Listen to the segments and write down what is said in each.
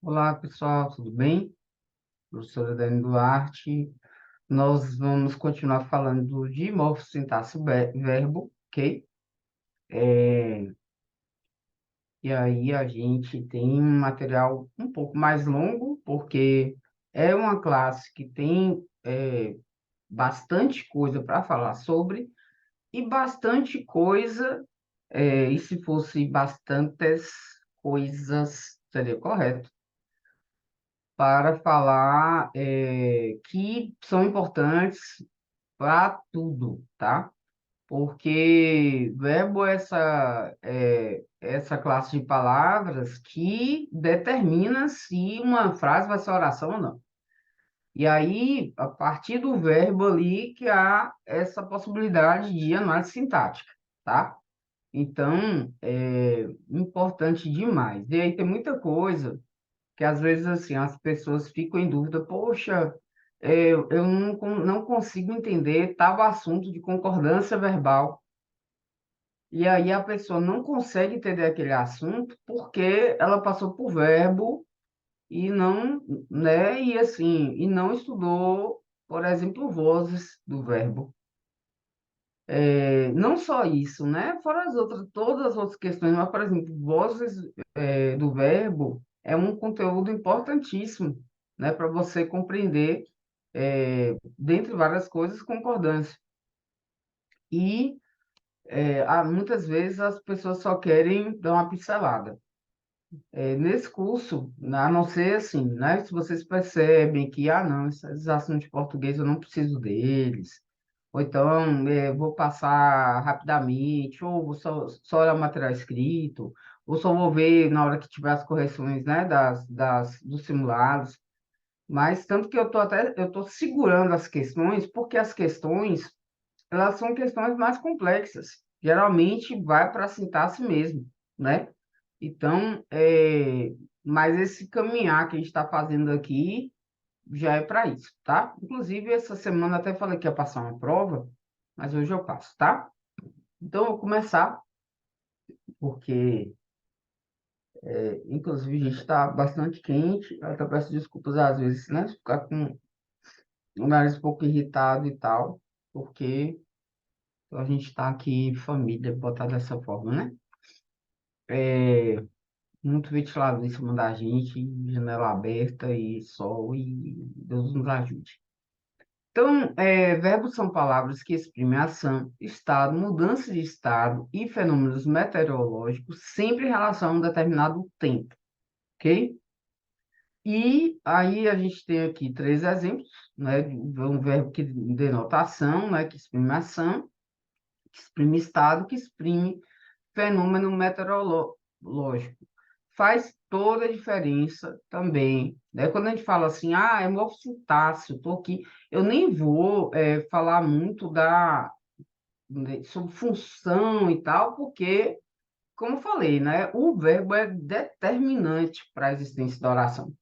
Olá, pessoal, tudo bem? Professora Dani Duarte. Nós vamos continuar falando de morfossintaxe verbo, ok? E aí a gente tem um material um pouco mais longo, porque é uma classe que tem bastante coisa para falar sobre, e bastante coisa, e se fosse bastantes coisas, seria correto para falar que são importantes para tudo, tá? Porque verbo é essa classe de palavras que determina se uma frase vai ser oração ou não. E aí, a partir do verbo ali, que há essa possibilidade de análise sintática, tá? Então, é importante demais. E aí tem muita coisa que às vezes assim as pessoas ficam em dúvida, poxa, eu não consigo entender tal assunto de concordância verbal. E aí a pessoa não consegue entender aquele assunto porque ela passou por verbo e não, né, e assim, e não estudou, por exemplo, vozes do verbo. Não só isso, né? Fora as outras, todas as outras questões, mas, por exemplo, vozes, do verbo é um conteúdo importantíssimo, né? Para você compreender, dentre várias coisas, concordância. E muitas vezes as pessoas só querem dar uma pincelada. Nesse curso, a não ser assim, né? Se vocês percebem que, não, esses assuntos de português eu não preciso deles, ou então vou passar rapidamente, ou vou só olhar o material escrito, ou só vou ver na hora que tiver as correções, né, dos simulados. Mas tanto que eu tô segurando as questões, porque as questões, elas são questões mais complexas. Geralmente vai para a sintaxe mesmo, né? Então, mas esse caminhar que a gente está fazendo aqui já é para isso, tá? Inclusive, essa semana até falei que ia passar uma prova, mas hoje eu passo, tá? Então, eu vou começar, porque, inclusive, a gente está bastante quente. Eu até peço desculpas às vezes, né? Se ficar com o nariz um pouco irritado e tal, porque a gente está aqui, família, botar dessa forma, né? Muito ventilador em cima da gente, janela aberta e sol, e Deus nos ajude. Então, verbos são palavras que exprimem ação, estado, mudança de estado e fenômenos meteorológicos, sempre em relação a um determinado tempo, ok? E aí a gente tem aqui três exemplos, né? De um verbo que denota ação, né? Que exprime ação, que exprime estado, que exprime fenômeno meteorológico. Faz toda a diferença também, né? Quando a gente fala assim, é morfossintaxe, eu tô aqui, eu nem vou falar muito né, sobre função e tal, porque, como eu falei, né? O verbo é determinante para a existência da oração.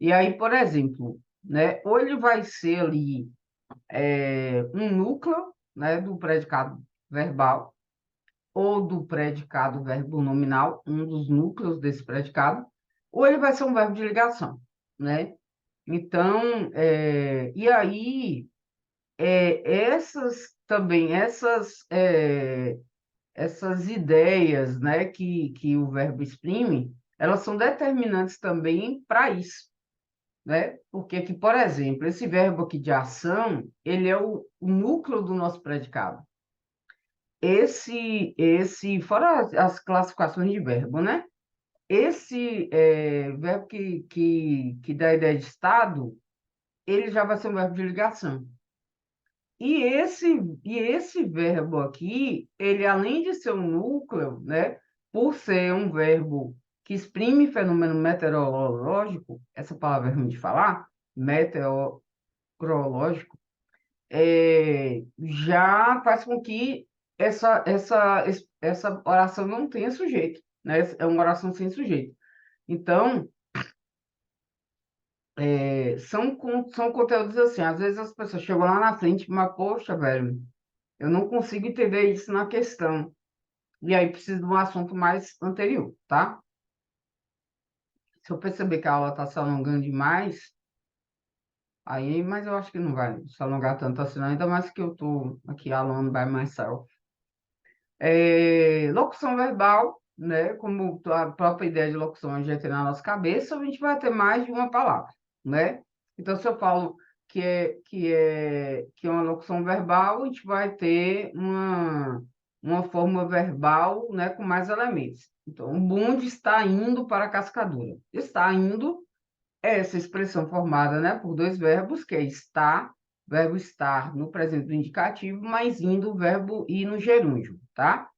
E aí, por exemplo, né? Ou ele vai ser ali um núcleo, né? Do predicado verbal, ou do predicado verbo nominal, um dos núcleos desse predicado, ou ele vai ser um verbo de ligação, né? Então, e aí, essas ideias, né, que o verbo exprime, elas são determinantes também para isso, né? Porque aqui, por exemplo, esse verbo aqui de ação, ele é o núcleo do nosso predicado. Fora as classificações de verbo, né? Esse verbo que dá a ideia de estado, ele já vai ser um verbo de ligação. E esse verbo aqui, ele além de ser um núcleo, né? Por ser um verbo que exprime fenômeno meteorológico, essa palavra é ruim de falar, meteorológico, já faz com que essa oração não tenha sujeito, né? É uma oração sem sujeito. Então, são conteúdos assim, às vezes as pessoas chegam lá na frente, mas, poxa, velho, eu não consigo entender isso na questão. E aí precisa de um assunto mais anterior, tá? Se eu perceber que a aula está se alongando demais, aí, mas eu acho que não vai se alongar tanto assim, não, ainda mais que eu estou aqui alone by myself. Locução verbal, né? Como a própria ideia de locução a gente já tem na nossa cabeça, a gente vai ter mais de uma palavra, né? Então, se eu falo que é uma locução verbal, a gente vai ter uma forma verbal, né, com mais elementos. Então, o bonde está indo para a cascadura. Está indo é essa expressão formada, né, por dois verbos, que é estar, verbo estar no presente do indicativo, mais indo, o verbo ir no gerúndio, tá?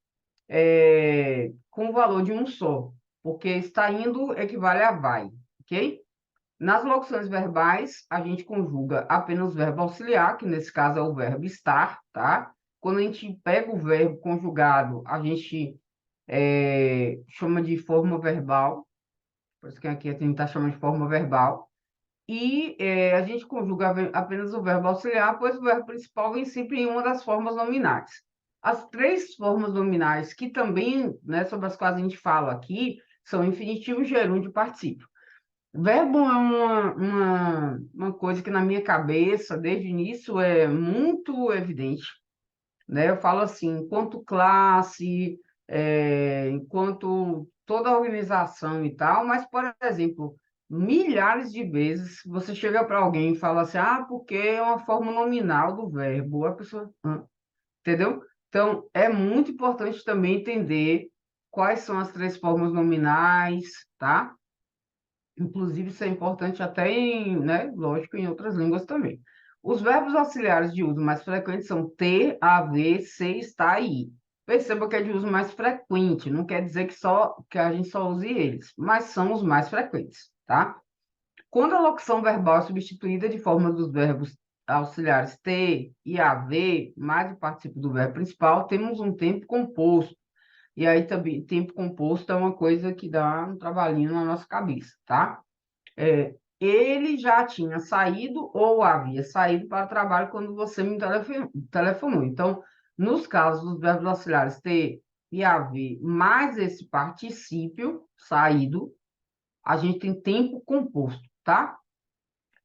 Com o valor de um só, porque está indo equivale a vai, ok? Nas locuções verbais, a gente conjuga apenas o verbo auxiliar, que nesse caso é o verbo estar, tá? Quando a gente pega o verbo conjugado, a gente chama de forma verbal, por isso que aqui a gente está chamando de forma verbal. E a gente conjuga apenas o verbo auxiliar, pois o verbo principal vem sempre em uma das formas nominais. As três formas nominais que também, né, sobre as quais a gente fala aqui, são infinitivo, gerúndio e particípio. Verbo é uma coisa que na minha cabeça, desde o início, é muito evidente, né? Eu falo assim, enquanto classe, enquanto toda a organização e tal, mas, por exemplo, milhares de vezes você chega para alguém e fala assim, ah, porque é uma forma nominal do verbo, a pessoa, entendeu? Então, é muito importante também entender quais são as três formas nominais, tá? Inclusive, isso é importante até em, né, lógico, em outras línguas também. Os verbos auxiliares de uso mais frequente são ter, haver, ser, estar e ir. Perceba que é de uso mais frequente, não quer dizer que a gente só use eles, mas são os mais frequentes, tá? Quando a locução verbal é substituída de forma dos verbos auxiliares ter e haver, mais o participio do verbo principal, temos um tempo composto. E aí também, tempo composto é uma coisa que dá um trabalhinho na nossa cabeça, tá? Ele já tinha saído ou havia saído para o trabalho quando você me telefonou. Então, nos casos dos verbos auxiliares ter e haver, mais esse particípio, saído, a gente tem tempo composto, tá?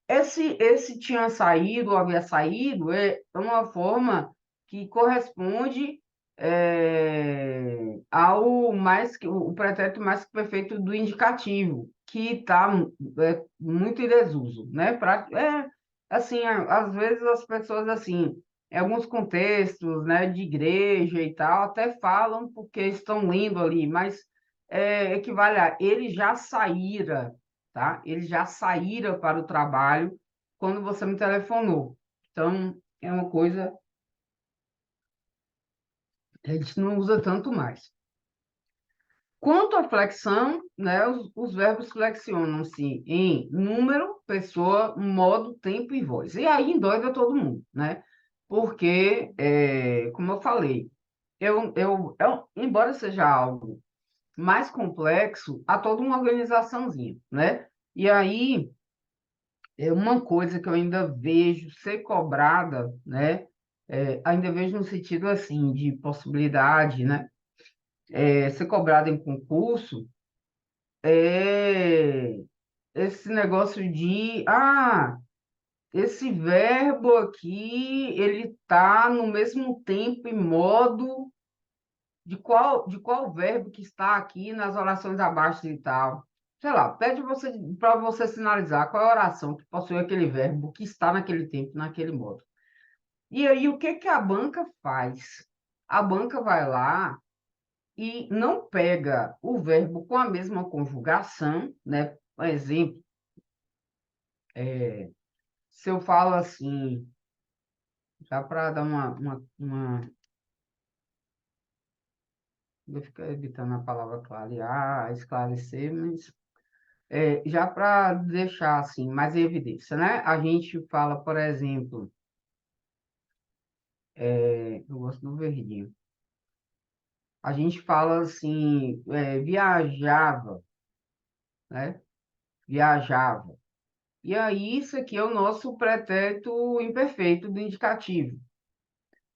Esse tinha saído ou havia saído é uma forma que corresponde ao mais que o pretérito mais que perfeito do indicativo, que está muito em desuso, né? Assim, às vezes as pessoas assim, em alguns contextos, né, de igreja e tal, até falam porque estão lendo ali, mas equivale a ele já saíra, tá? Eles já saíram para o trabalho quando você me telefonou. Então, é uma coisa que a gente não usa tanto mais. Quanto à flexão, né, os verbos flexionam-se em número, pessoa, modo, tempo e voz. E aí endoida todo mundo, né? Porque, como eu falei, embora seja algo mais complexo, há toda uma organizaçãozinha, né? E aí, é uma coisa que eu ainda vejo ser cobrada, né? Ainda vejo no sentido assim de possibilidade, né? Ser cobrada em concurso é esse negócio de esse verbo aqui ele tá no mesmo tempo e modo de qual verbo que está aqui nas orações abaixo e tal. Sei lá, pede para você sinalizar qual é a oração que possui aquele verbo que está naquele tempo, naquele modo. E aí, o que que a banca faz? A banca vai lá e não pega o verbo com a mesma conjugação, né? Por exemplo, se eu falo assim, já para dar vou ficar evitando a palavra clarear, esclarecer, mas já para deixar assim mais em evidência, né? A gente fala, por exemplo, eu gosto do verdinho. A gente fala assim, viajava, né? Viajava. E aí, isso aqui é o nosso pretérito imperfeito do indicativo.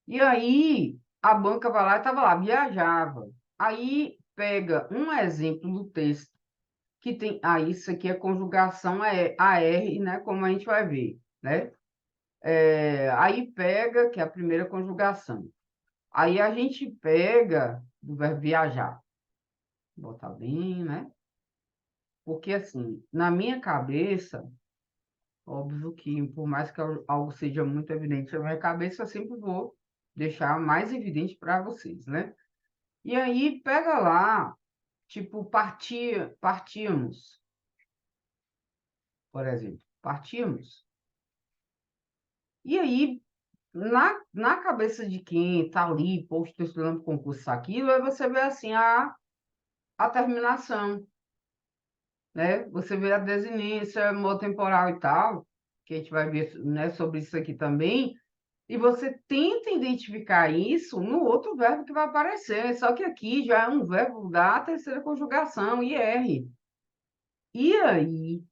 E aí, a banca vai lá e estava lá, viajava. Aí, pega um exemplo do texto que tem... Ah, isso aqui é conjugação AR, né? Como a gente vai ver, né? Aí pega, que é a primeira conjugação. Aí a gente pega do verbo viajar. Vou botar bem, né? Porque, assim, na minha cabeça, óbvio que, por mais que algo seja muito evidente na minha cabeça, eu sempre vou deixar mais evidente para vocês, né? E aí, pega lá, tipo, partíamos, por exemplo, partíamos. E aí, na cabeça de quem está ali, poxa, estou estudando para concurso, aquilo, aí você vê assim a terminação, né? Você vê a desinência, modo temporal e tal, que a gente vai ver, né, sobre isso aqui também, e você tenta identificar isso no outro verbo que vai aparecer, só que aqui já é um verbo da terceira conjugação, IR. E aí,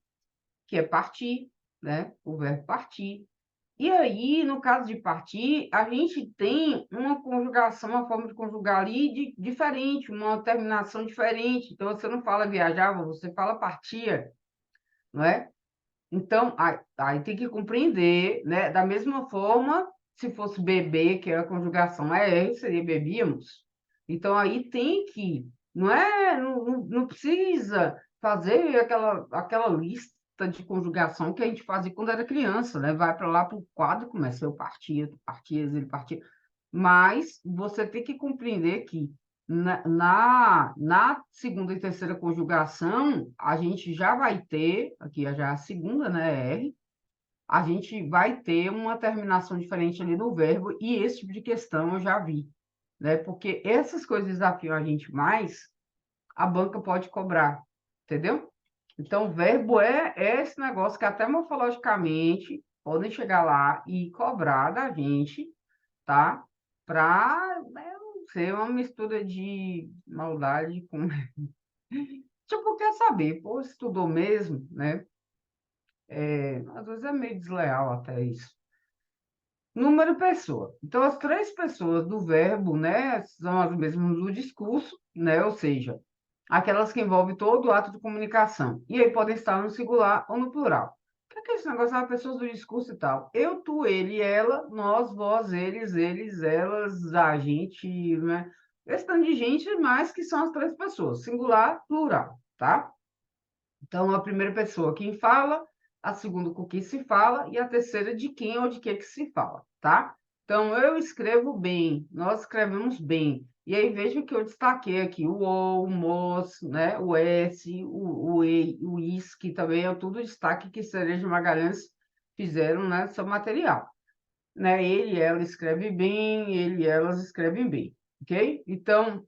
que é partir, né? O verbo partir. E aí, no caso de partir, a gente tem uma conjugação, uma forma de conjugar ali diferente, uma terminação diferente. Então, você não fala viajava, você fala partia, não é? Então, aí tem que compreender, né? Da mesma forma, se fosse beber, que é a conjugação é, seria bebíamos. Então, aí tem que, não precisa fazer aquela lista de conjugação que a gente fazia quando era criança, né? Vai para lá para o quadro, começa eu partia, tu partias, ele partia. Mas você tem que compreender que na segunda e terceira conjugação, a gente já vai ter, aqui já é a segunda, né, R, a gente vai ter uma terminação diferente ali no verbo, e esse tipo de questão eu já vi, né? Porque essas coisas desafiam a gente mais, a banca pode cobrar, entendeu? Então, verbo é esse negócio que até morfologicamente podem chegar lá e cobrar da gente, tá? Para ser uma mistura de maldade com. Tipo, quer saber, pô, estudou mesmo, né? Às vezes é meio desleal até isso. Número pessoa. Então, as três pessoas do verbo, né, são as mesmas do discurso, né? Ou seja, aquelas que envolvem todo o ato de comunicação. E aí podem estar no singular ou no plural. O que é esse negócio das pessoas do discurso e tal? Eu, tu, ele, ela, nós, vós, eles, elas, a gente, né? Esse tanto de gente, mais que são as três pessoas, singular, plural, tá? Então, a primeira pessoa quem fala, a segunda com quem se fala e a terceira de quem ou de que se fala, tá? Então, eu escrevo bem, nós escrevemos bem. E aí, veja que eu destaquei aqui o mos, né? O S, o E, o is, que também é tudo destaque que Cereja Magalhães fizeram, né, seu material. Né? Ele, ela escreve bem, ele, elas escrevem bem, ok? Então,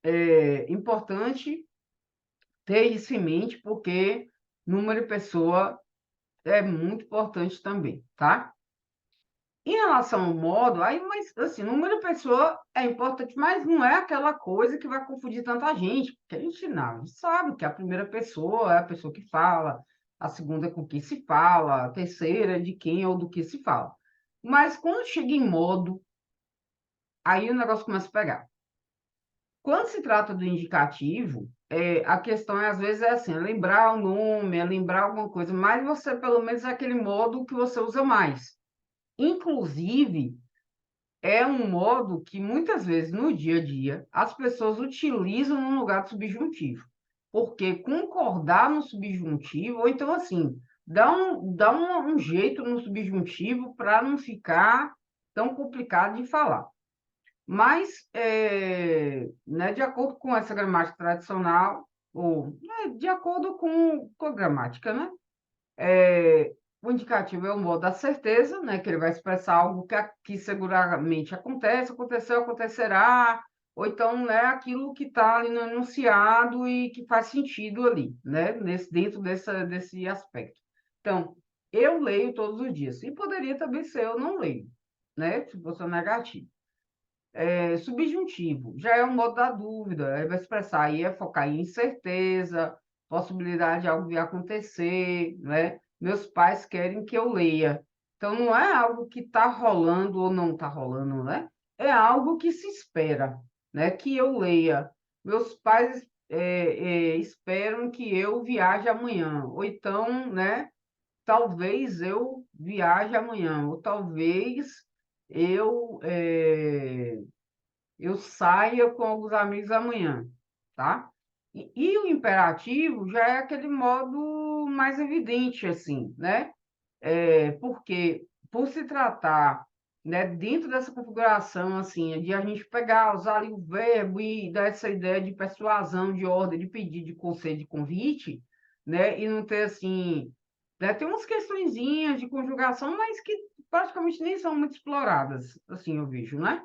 é importante ter isso em mente, porque número de pessoa é muito importante também, tá? Em relação ao modo, aí, mas assim, número de pessoa é importante, mas não é aquela coisa que vai confundir tanta gente, porque a gente não, a gente sabe que a primeira pessoa é a pessoa que fala, a segunda é com quem se fala, a terceira é de quem ou do que se fala. Mas quando chega em modo, aí o negócio começa a pegar. Quando se trata do indicativo, a questão às vezes é assim, é lembrar o nome, é lembrar alguma coisa, mas você pelo menos é aquele modo que você usa mais. Inclusive, é um modo que muitas vezes no dia a dia as pessoas utilizam no lugar do subjuntivo. Porque concordar no subjuntivo, ou então assim, dá um jeito no subjuntivo para não ficar tão complicado de falar. Mas, né, de acordo com essa gramática tradicional, ou de acordo com a gramática, né? O indicativo é o modo da certeza, né? Que ele vai expressar algo que seguramente acontece, aconteceu, acontecerá, ou então, né, aquilo que está ali no enunciado e que faz sentido ali, né? Dentro desse aspecto. Então, eu leio todos os dias. E poderia também ser eu não leio, né? Se fosse negativo. Subjuntivo, já é um modo da dúvida, ele vai expressar, aí é focar em incerteza, possibilidade de algo vir acontecer, né? Meus pais querem que eu leia. Então, não é algo que está rolando ou não está rolando, né? É algo que se espera, né? Que eu leia. Meus pais esperam que eu viaje amanhã. Ou então, né? Talvez eu viaje amanhã. Ou talvez eu, é, eu saia com alguns amigos amanhã, tá? E o imperativo já é aquele modo mais evidente, assim, né? Porque por se tratar, né, dentro dessa configuração, assim, de a gente pegar, usar ali o verbo e dar essa ideia de persuasão, de ordem, de pedido, de conselho, de convite, né, e não ter, assim, né, tem umas questõezinhas de conjugação, mas que praticamente nem são muito exploradas, assim, eu vejo, né?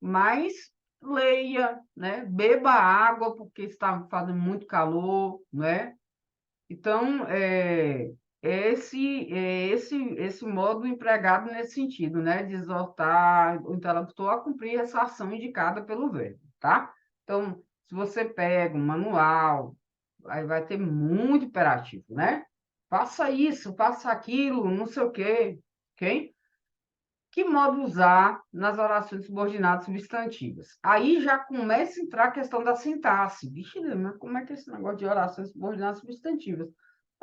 Mas leia, né, beba água, porque está fazendo muito calor, né? Então, esse modo empregado nesse sentido, né? De exortar o interlocutor a cumprir essa ação indicada pelo verbo, tá? Então, se você pega um manual, aí vai ter muito imperativo, né? Faça isso, faça aquilo, não sei o quê, ok? Que modo usar nas orações subordinadas substantivas? Aí já começa a entrar a questão da sintaxe. Vixe, mas como é que é esse negócio de orações subordinadas substantivas?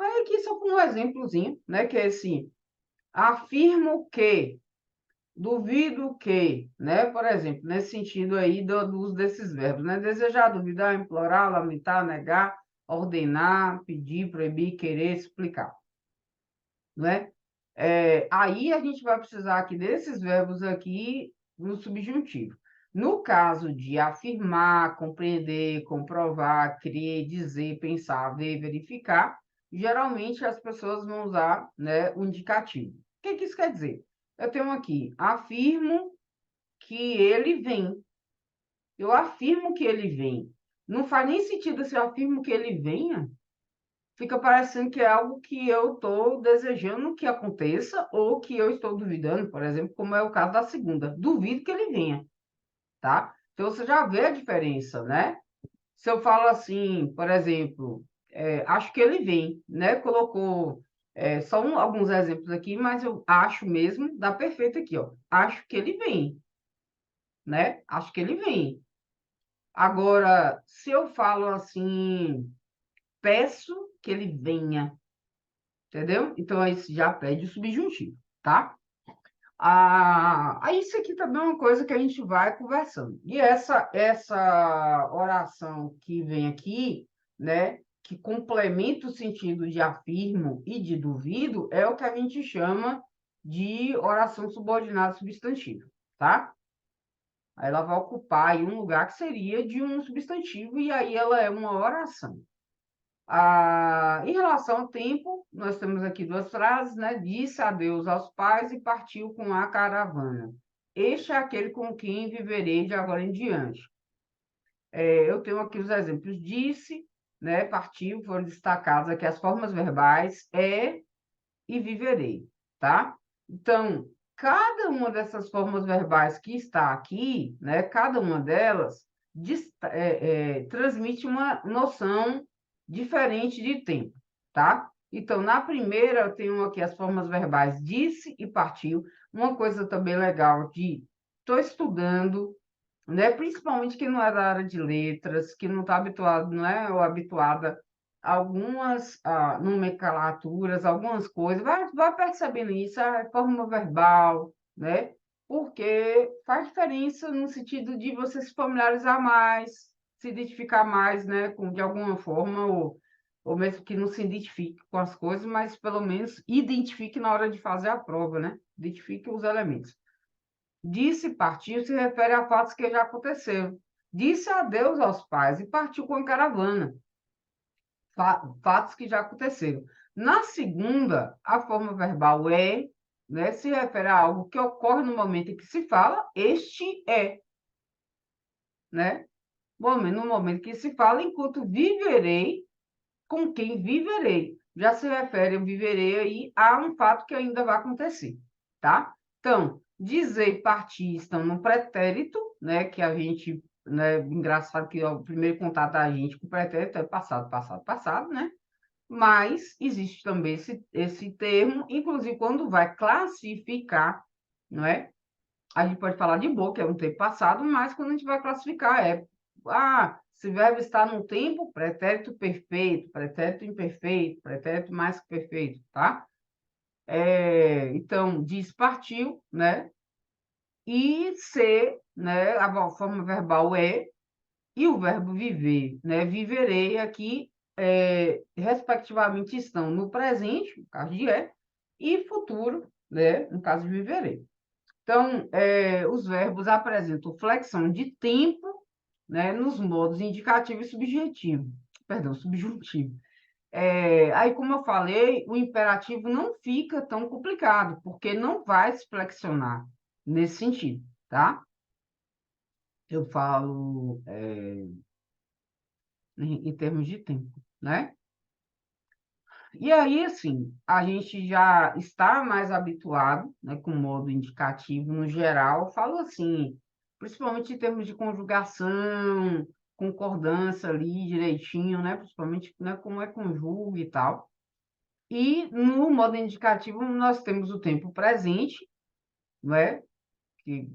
Aí aqui só com um exemplozinho, né? Que é assim, afirmo que, duvido que, né? Por exemplo, nesse sentido aí do uso desses verbos, né? Desejar, duvidar, implorar, lamentar, negar, ordenar, pedir, proibir, querer, explicar, né? Aí a gente vai precisar aqui desses verbos aqui no subjuntivo. No caso de afirmar, compreender, comprovar, crer, dizer, pensar, ver, verificar, geralmente as pessoas vão usar, né, o indicativo. O que que isso quer dizer? Eu tenho aqui, afirmo que ele vem. Eu afirmo que ele vem. Não faz nem sentido se eu afirmo que ele venha, fica parecendo que é algo que eu estou desejando que aconteça ou que eu estou duvidando, por exemplo, como é o caso da segunda. Duvido que ele venha, tá? Então você já vê a diferença, né? Se eu falo assim, por exemplo, acho que ele vem, né? Colocou só alguns exemplos aqui, mas eu acho mesmo, dá perfeito aqui, ó. Acho que ele vem, né? Acho que ele vem. Agora, se eu falo assim, peço que ele venha, entendeu? Então, aí você já pede o subjuntivo, tá? Aí isso aqui também é uma coisa que a gente vai conversando. E essa oração que vem aqui, né, que complementa o sentido de afirmo e de duvido, é o que a gente chama de oração subordinada substantiva, tá? Aí ela vai ocupar aí um lugar que seria de um substantivo, e aí ela é uma oração. Em relação ao tempo, nós temos aqui duas frases, né? Disse adeus aos pais e partiu com a caravana. Este é aquele com quem viverei de agora em diante. Eu tenho aqui os exemplos disse, né? Partiu, foram destacados aqui as formas verbais e viverei, tá? Então, cada uma dessas formas verbais que está aqui, né? Cada uma delas transmite uma noção diferente de tempo, tá? Então, na primeira, eu tenho aqui as formas verbais disse e partiu. Uma coisa também legal de estou estudando, né? Principalmente quem não é da área de letras, que não está habituado, não é ou habituada a algumas nomenclaturas, algumas coisas, vai percebendo isso, a forma verbal, né? Porque faz diferença no sentido de você se familiarizar mais, se identificar mais, né, de alguma forma, ou mesmo que não se identifique com as coisas, mas pelo menos identifique na hora de fazer a prova, né? Identifique os elementos. Disse partiu se refere a fatos que já aconteceram. Disse adeus aos pais e partiu com a caravana. Fatos que já aconteceram. Na segunda, a forma verbal é, né, se refere a algo que ocorre no momento em que se fala, este é, né? No momento que se fala, enquanto viverei, com quem viverei. Já se refere, eu viverei aí a um fato que ainda vai acontecer, tá? Então, dizer e partir estão no pretérito, né? Que a gente, né? Engraçado que ó, o primeiro contato da gente com o pretérito é passado, passado, passado, né? Mas existe também esse termo, inclusive quando vai classificar, não é? A gente pode falar de boa, que é um tempo passado, mas quando a gente vai classificar, esse verbo está no tempo, pretérito perfeito, pretérito imperfeito, pretérito mais que perfeito, tá? Então, diz partiu, né? E ser, né? A forma verbal é, e o verbo viver, né? Viverei aqui, respectivamente, estão no presente, no caso de e futuro, né? No caso de viverei. Então, os verbos apresentam flexão de tempo, né, nos modos indicativo e subjetivo. Perdão, subjuntivo. Aí, como eu falei, o imperativo não fica tão complicado, porque não vai se flexionar nesse sentido, tá? Eu falo, em termos de tempo, né? E aí, assim, a gente já está mais habituado, né, com o modo indicativo no geral, falo assim, principalmente em termos de conjugação, concordância ali direitinho, né, principalmente, né, como é conjuga e tal. E no modo indicativo nós temos o tempo presente, né, que,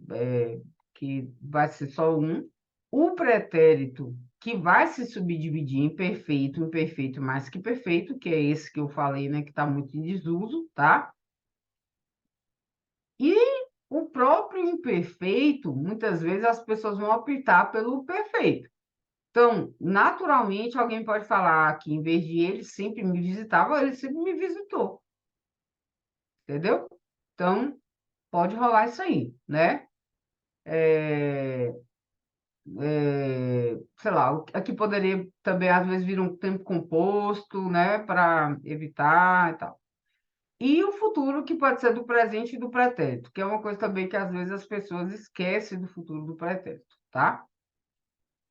que vai ser só um, o pretérito que vai se subdividir em perfeito, imperfeito mais que perfeito, que é esse que eu falei, né, que está muito em desuso, tá? E o próprio imperfeito, muitas vezes as pessoas vão optar pelo perfeito. Então, naturalmente, alguém pode falar que em vez de ele sempre me visitava, ele sempre me visitou, entendeu? Então, pode rolar isso aí, né? É, sei lá, aqui poderia também, às vezes, vir um tempo composto, né, para evitar e tal. E o futuro, que pode ser do presente e do pretérito, que é uma coisa também que, às vezes, as pessoas esquecem do futuro do pretérito, tá?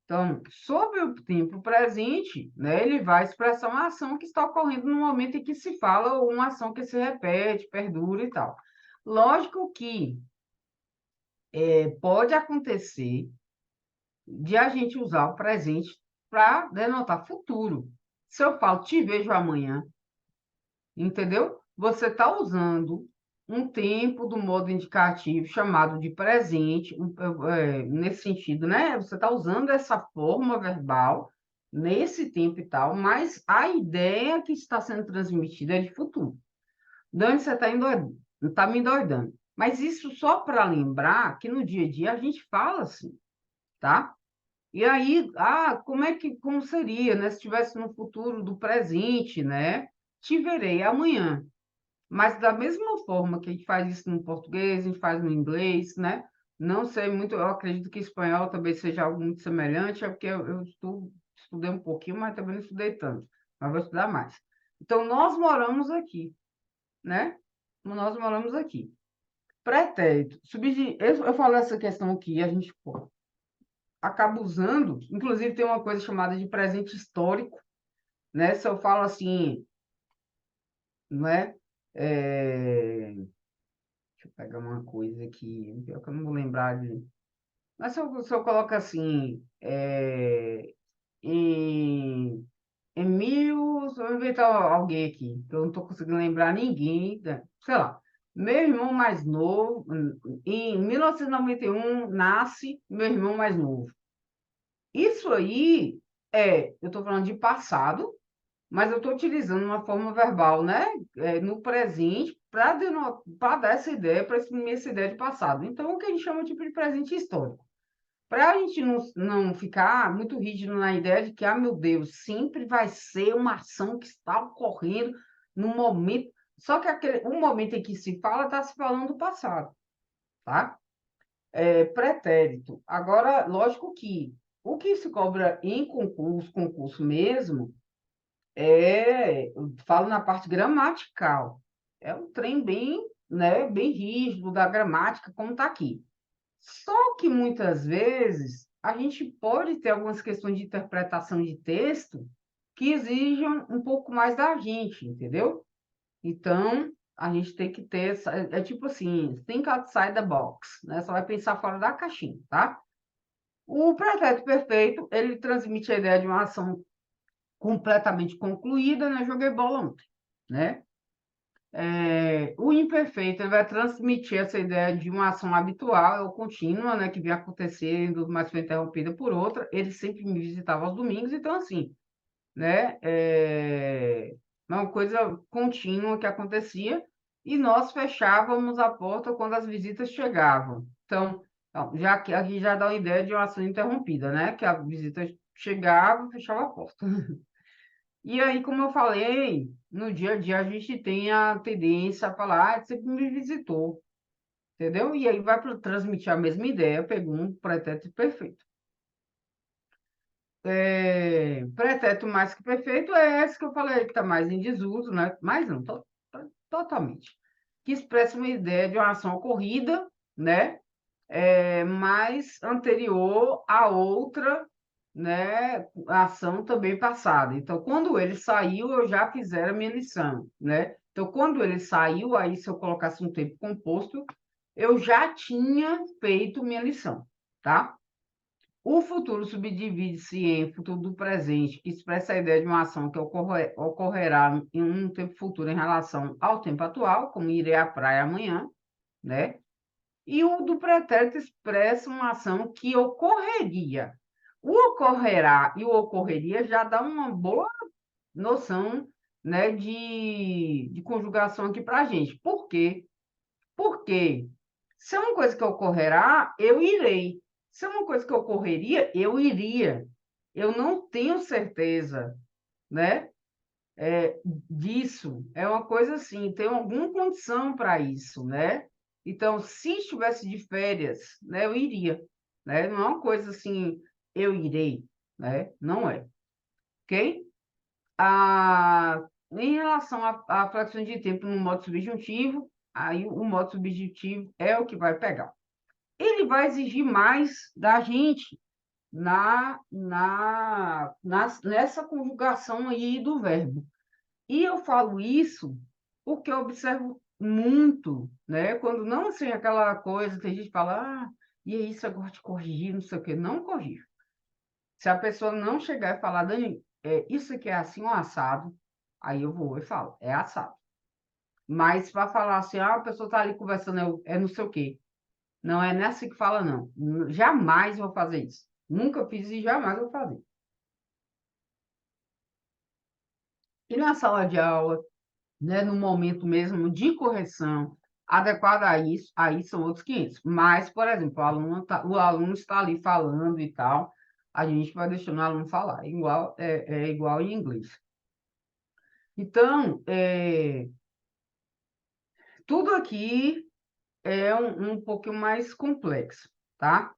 Então, sobre o tempo presente, né, ele vai expressar uma ação que está ocorrendo no momento em que se fala, ou uma ação que se repete, perdura e tal. Lógico que pode acontecer de a gente usar o presente para denotar futuro. Se eu falo te vejo amanhã, entendeu? Você está usando um tempo do modo indicativo chamado de presente, nesse sentido, né? Você está usando essa forma verbal nesse tempo e tal, mas a ideia que está sendo transmitida é de futuro. Dani, você está me endoidando. Mas isso só para lembrar que no dia a dia a gente fala assim, tá? E aí, como seria, né? Se estivesse no futuro do presente, né? Te verei amanhã. Mas da mesma forma que a gente faz isso no português, a gente faz no inglês, né? Não sei muito, eu acredito que espanhol também seja algo muito semelhante, é porque eu estudei um pouquinho, mas também não estudei tanto. Mas vou estudar mais. Então, nós moramos aqui, né? Nós moramos aqui. Pretérito. Eu falo essa questão aqui, a gente acaba usando, inclusive tem uma coisa chamada de presente histórico, né? Se eu falo assim, não é? Deixa eu pegar uma coisa aqui, pior que eu não vou lembrar de. Mas se eu coloco assim, em, em mil, vou inventar alguém aqui, que eu não estou conseguindo lembrar ninguém, né? Sei lá. Meu irmão mais novo, em 1991, nasce meu irmão mais novo. Isso aí eu estou falando de passado, mas eu estou utilizando uma forma verbal, né? No presente, para dar essa ideia, para exprimir essa ideia de passado. Então, o que a gente chama tipo de presente histórico. Para a gente não ficar muito rígido na ideia de que, meu Deus, sempre vai ser uma ação que está ocorrendo no momento. Só que o momento em que se fala, está se falando do passado, tá? Pretérito. Agora, lógico que o que se cobra em concurso mesmo, eu falo na parte gramatical. É um trem bem, né, bem rígido da gramática, como está aqui. Só que muitas vezes a gente pode ter algumas questões de interpretação de texto que exijam um pouco mais da gente, entendeu? Então, a gente tem que ter é tipo assim, think outside the box, né? Você vai pensar fora da caixinha, tá? O pretérito perfeito, ele transmite a ideia de uma ação completamente concluída, né? Joguei bola ontem, né? O imperfeito ele vai transmitir essa ideia de uma ação habitual ou contínua, né, que vem acontecendo, mas foi interrompida por outra. Ele sempre me visitava aos domingos, então, assim, né, uma coisa contínua que acontecia, e nós fechávamos a porta quando as visitas chegavam. Então, já que aqui já dá uma ideia de uma ação interrompida, né, que a visita chegava, fechava a porta. E aí, como eu falei, no dia a dia a gente tem a tendência a falar, você me visitou, entendeu? E aí vai transmitir a mesma ideia, pegou um pretérito perfeito. Pretérito mais que perfeito é esse que eu falei, que está mais em desuso, né? Mais não, totalmente. Que expressa uma ideia de uma ação ocorrida, né? Mais anterior a outra, né, ação também passada. Então, quando ele saiu, eu já fizeram a minha lição, né? Então, quando ele saiu, aí se eu colocasse um tempo composto, eu já tinha feito minha lição, tá? O futuro subdivide-se em futuro do presente, que expressa a ideia de uma ação que ocorrerá em um tempo futuro em relação ao tempo atual, como irei à praia amanhã, né? E o do pretérito expressa uma ação que ocorreria. O ocorrerá e o ocorreria já dá uma boa noção, né, de conjugação aqui para a gente. Por quê? Porque se é uma coisa que ocorrerá, eu irei. Se é uma coisa que ocorreria, eu iria. Eu não tenho certeza, né, disso. É uma coisa assim, tem alguma condição para isso, né? Então, se estivesse de férias, né, eu iria, né? Não é uma coisa assim, eu irei, né? Não é, ok? Em relação à flexão de tempo no modo subjuntivo, aí o modo subjuntivo é o que vai pegar. Ele vai exigir mais da gente nessa conjugação aí do verbo. E eu falo isso porque eu observo muito, né? Quando não assim, aquela coisa, tem gente que fala, e é isso, eu gosto de corrigir, não sei o quê. Não corrijo. Se a pessoa não chegar e falar, Dani, isso aqui é assim, um assado, aí eu vou e falo, é assado. Mas para falar assim, a pessoa está ali conversando, é não sei o quê. Não é nessa que fala, não. Jamais vou fazer isso. Nunca fiz e jamais vou fazer. E na sala de aula, né, no momento mesmo de correção adequada a isso, aí são outros 500. Mas, por exemplo, o aluno está ali falando e tal, a gente vai deixando o aluno falar, é igual em inglês. Então, tudo aqui é um pouquinho mais complexo, tá?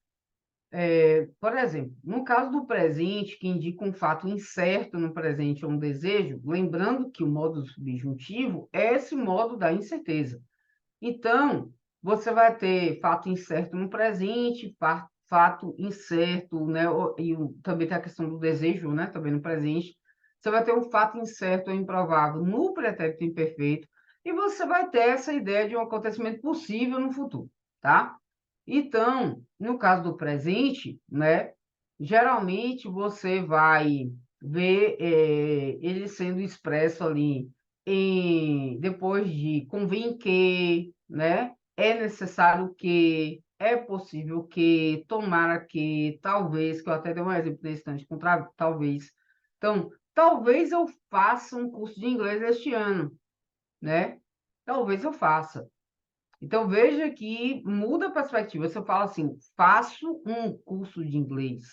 Por exemplo, no caso do presente, que indica um fato incerto no presente ou um desejo, lembrando que o modo subjuntivo é esse modo da incerteza. Então, você vai ter fato incerto no presente, fato incerto, né? Também tem a questão do desejo, né? Também no presente. Você vai ter um fato incerto ou improvável no pretérito imperfeito, e você vai ter essa ideia de um acontecimento possível no futuro, tá? Então, no caso do presente, né? Geralmente você vai ver ele sendo expresso ali depois de convém que, né? É necessário que, é possível que, tomara que, talvez, que eu até dei um exemplo nesse instante, talvez. Então, talvez eu faça um curso de inglês este ano, né? Talvez eu faça. Então, veja que muda a perspectiva. Você fala assim, faço um curso de inglês,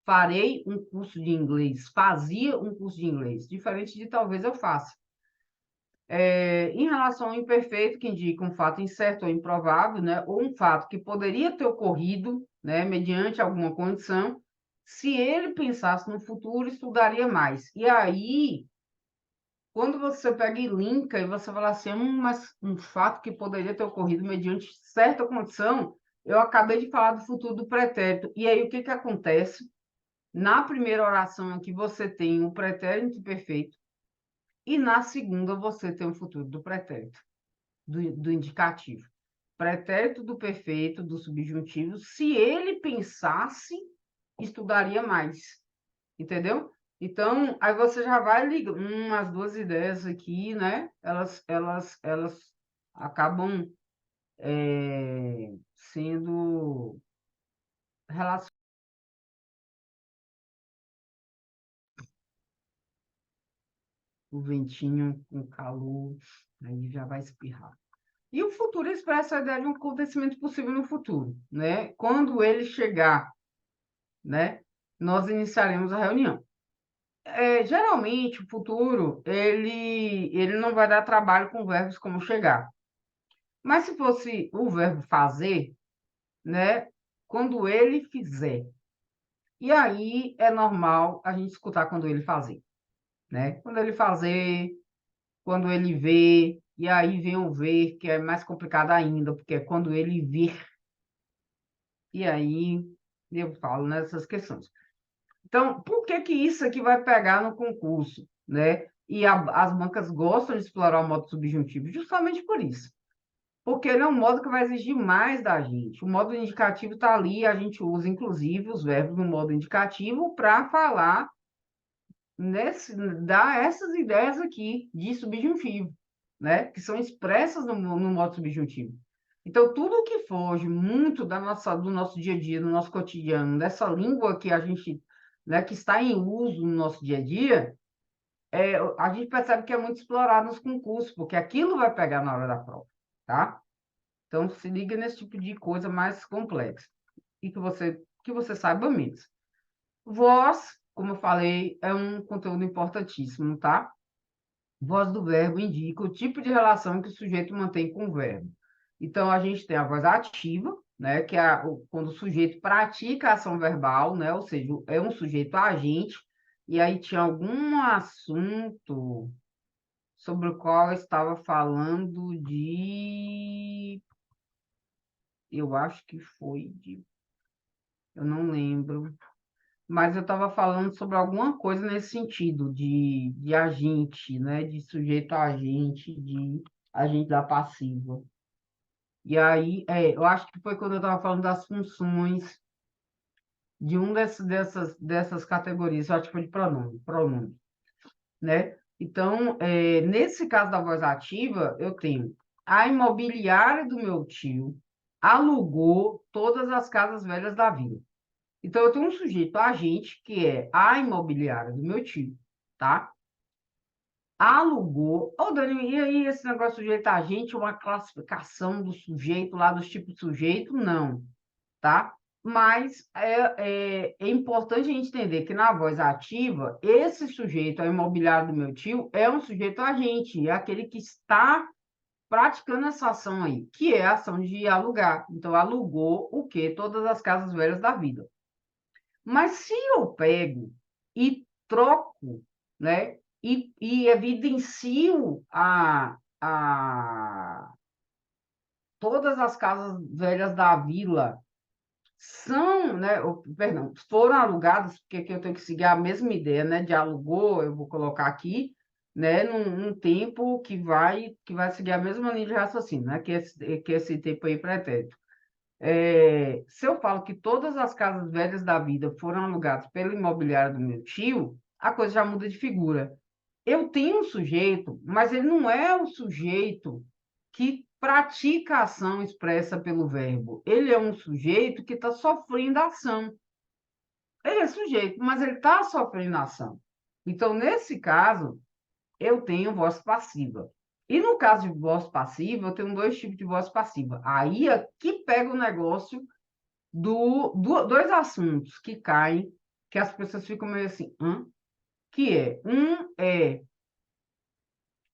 farei um curso de inglês, fazia um curso de inglês, diferente de talvez eu faça. Em relação ao imperfeito, que indica um fato incerto ou improvável, né, ou um fato que poderia ter ocorrido, né, mediante alguma condição, se ele pensasse no futuro, estudaria mais. E aí, quando você pega e linka e você fala assim, mas um fato que poderia ter ocorrido mediante certa condição, eu acabei de falar do futuro do pretérito. E aí, o que que acontece? Na primeira oração aqui, você tem o pretérito perfeito, e na segunda, você tem o futuro do pretérito, do indicativo. Pretérito do perfeito, do subjuntivo, se ele pensasse, estudaria mais. Entendeu? Então, aí você já vai ligando umas duas ideias aqui, né? Elas acabam sendo relacionadas. O ventinho com calor, aí já vai espirrar. E o futuro expressa a ideia de um acontecimento possível no futuro, né? Quando ele chegar, né? Nós iniciaremos a reunião. Geralmente, o futuro, ele não vai dar trabalho com verbos como chegar. Mas se fosse o verbo fazer, né? Quando ele fizer. E aí é normal a gente escutar quando ele fazer, né? Quando ele fazer, quando ele vê, e aí vem o ver, que é mais complicado ainda, porque é quando ele vir, e aí eu falo nessas questões. Então, por que que isso aqui vai pegar no concurso, né? E as bancas gostam de explorar o modo subjuntivo, justamente por isso. Porque ele é um modo que vai exigir mais da gente. O modo indicativo está ali, a gente usa, inclusive, os verbos no modo indicativo para falar, dar essas ideias aqui de subjuntivo, né? Que são expressas no modo subjuntivo. Então, tudo que foge muito do nosso dia a dia, do nosso cotidiano, dessa língua que a gente, né, que está em uso no nosso dia a dia, a gente percebe que é muito explorado nos concursos, porque aquilo vai pegar na hora da prova, tá? Então, se liga nesse tipo de coisa mais complexa e que você saiba menos. Voz, como eu falei, é um conteúdo importantíssimo, tá? Voz do verbo indica o tipo de relação que o sujeito mantém com o verbo. Então, a gente tem a voz ativa, né, que é quando o sujeito pratica a ação verbal, né, ou seja, é um sujeito agente, e aí tinha algum assunto sobre o qual eu estava falando eu acho que foi eu não lembro, mas eu estava falando sobre alguma coisa nesse sentido, de agente, né? De sujeito a agente, de agente da passiva. E aí, eu acho que foi quando eu estava falando das funções de dessas categorias, eu acho que foi de pronome, né? Então, nesse caso da voz ativa, eu tenho a imobiliária do meu tio alugou todas as casas velhas da vila. Então, eu tenho um sujeito agente, que é a imobiliária do meu tio, tá? Alugou. Ô, Dani, e aí esse negócio de sujeito agente, uma classificação do sujeito lá, dos tipos de sujeito? Não, tá? Mas é importante a gente entender que na voz ativa, esse sujeito, a imobiliária do meu tio, é um sujeito agente, é aquele que está praticando essa ação aí, que é a ação de alugar. Então, alugou o quê? Todas as casas velhas da vida. Mas se eu pego e troco, né, e evidencio todas as casas velhas da vila são, né, perdão, foram alugadas, porque aqui eu tenho que seguir a mesma ideia, né, de alugou, eu vou colocar aqui, né, num tempo que vai seguir a mesma linha de raciocínio, né, que esse tempo aí pretérito. Se eu falo que todas as casas velhas da vida foram alugadas pelo imobiliário do meu tio, a coisa já muda de figura. Eu tenho um sujeito, mas ele não é o sujeito que pratica a ação expressa pelo verbo. Ele é um sujeito que está sofrendo a ação. Ele é sujeito, mas ele está sofrendo a ação. Então, nesse caso, eu tenho voz passiva. E no caso de voz passiva, eu tenho dois tipos de voz passiva. Aí aqui pega o negócio dois assuntos que caem, que as pessoas ficam meio assim, que é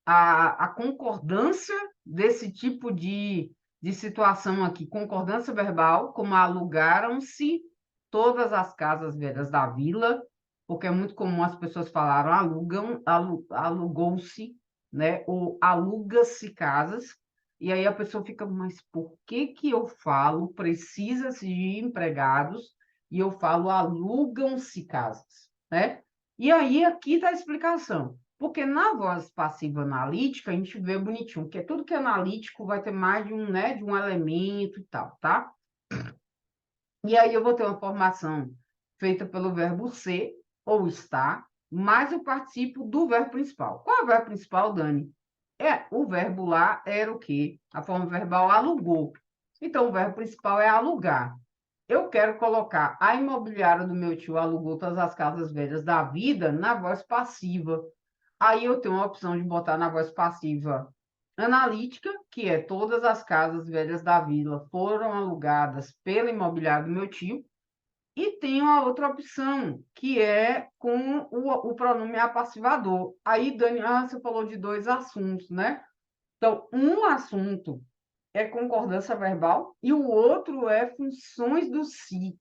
a concordância desse tipo de situação aqui, concordância verbal, como alugaram-se todas as casas velhas da vila, porque é muito comum as pessoas falaram alugou-se, né, ou aluga-se casas, e aí a pessoa fica, mas por que que eu falo precisa-se de empregados e eu falo alugam-se casas, né? E aí aqui está a explicação. Porque na voz passiva analítica, a gente vê bonitinho, que tudo que é analítico vai ter mais de um, né, de um elemento e tal, tá? E aí eu vou ter uma formação feita pelo verbo ser ou estar, mais eu participo do verbo principal. Qual é o verbo principal, Dani? O verbo lá era o quê? A forma verbal alugou. Então, o verbo principal é alugar. Eu quero colocar a imobiliária do meu tio alugou todas as casas velhas da vida na voz passiva. Aí eu tenho a opção de botar na voz passiva analítica, que é todas as casas velhas da vila foram alugadas pela imobiliária do meu tio. E tem uma outra opção, que é com o pronome apassivador. Aí, Dani, você falou de dois assuntos, né? Então, um assunto é concordância verbal e o outro é funções do si.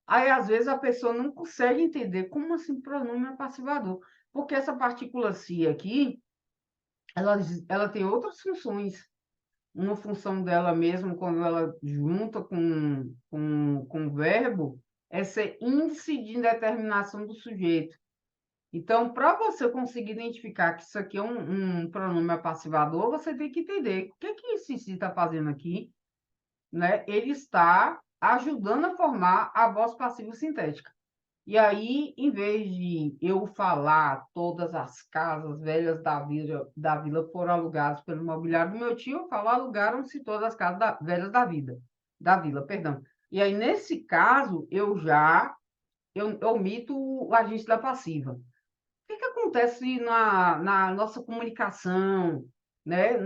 Aí, às vezes, a pessoa não consegue entender como assim pronome apassivador, porque essa partícula si aqui, ela, ela tem outras funções. Uma função dela mesmo, quando ela junta com o verbo, é ser índice de indeterminação do sujeito. Então, para você conseguir identificar que isso aqui é um pronome apassivador, você tem que entender o que esse si está fazendo aqui, né? Ele está ajudando a formar a voz passiva sintética. E aí, em vez de eu falar todas as casas velhas da vila foram alugadas pelo imobiliário do meu tio, eu falo alugaram-se todas as casas velhas da vila, perdão. E aí, nesse caso, eu omito o agente da passiva. O que acontece na nossa comunicação, né?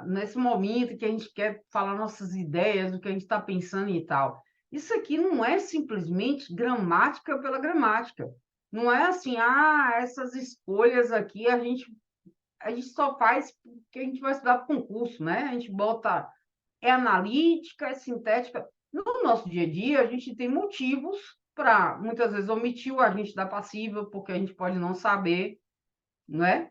Nesse momento que a gente quer falar nossas ideias, o que a gente está pensando e tal? Isso aqui não é simplesmente gramática pela gramática. Não é assim, essas escolhas aqui a gente só faz porque a gente vai estudar para concurso, né? A gente bota, é analítica, é sintética. No nosso dia a dia, a gente tem motivos para, muitas vezes, omitir o agente da passiva, porque a gente pode não saber, né?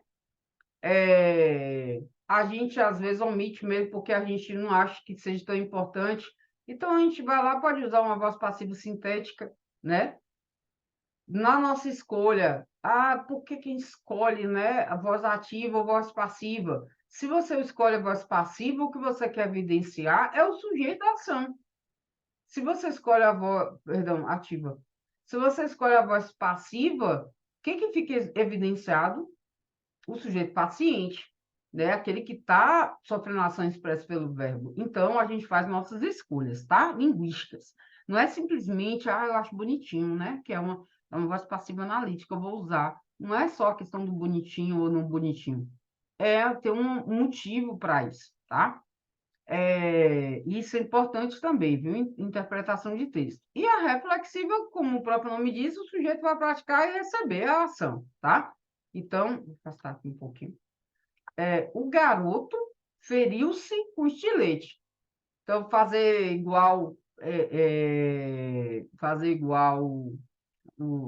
A gente às vezes omite mesmo porque a gente não acha que seja tão importante. Então a gente vai lá, pode usar uma voz passiva sintética, né? Na nossa escolha, por que que a gente escolhe, né, a voz ativa ou voz passiva? Se você escolhe a voz passiva, o que você quer evidenciar é o sujeito da ação. Se você escolhe a voz, perdão, ativa. Se você escolhe a voz passiva, o que que fica evidenciado? O sujeito paciente, né? Aquele que está sofrendo ação expressa pelo verbo. Então, a gente faz nossas escolhas, tá? Linguísticas. Não é simplesmente, eu acho bonitinho, né? Que é uma voz passiva analítica, eu vou usar. Não é só a questão do bonitinho ou não bonitinho. É ter um motivo para isso, tá? Isso é importante também, viu? Interpretação de texto. E a reflexiva, como o próprio nome diz, o sujeito vai praticar e receber a ação, tá? Então, vou afastar aqui um pouquinho. O garoto feriu-se com estilete. Então, fazer igual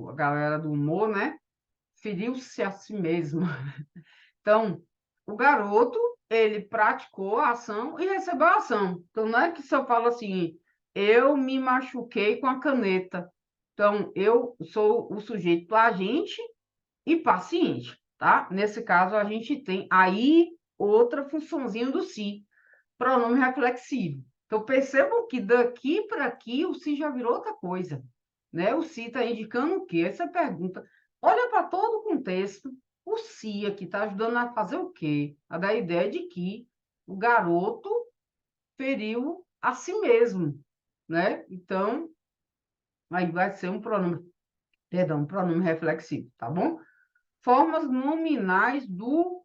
a galera do humor, né? Feriu-se a si mesmo. Então, o garoto, ele praticou a ação e recebeu a ação. Então, não é que se eu falo assim, eu me machuquei com a caneta. Então, eu sou o sujeito agente e paciente, tá? Nesse caso, a gente tem aí outra funçãozinha do si, pronome reflexivo. Então, percebam que daqui para aqui o si já virou outra coisa, né? O si está indicando o quê? Essa pergunta. Olha para todo o contexto. O si aqui está ajudando a fazer o quê? A dar a ideia de que o garoto feriu a si mesmo, né? Então, aí vai ser um pronome, perdão, um pronome reflexivo, tá bom? Formas nominais do.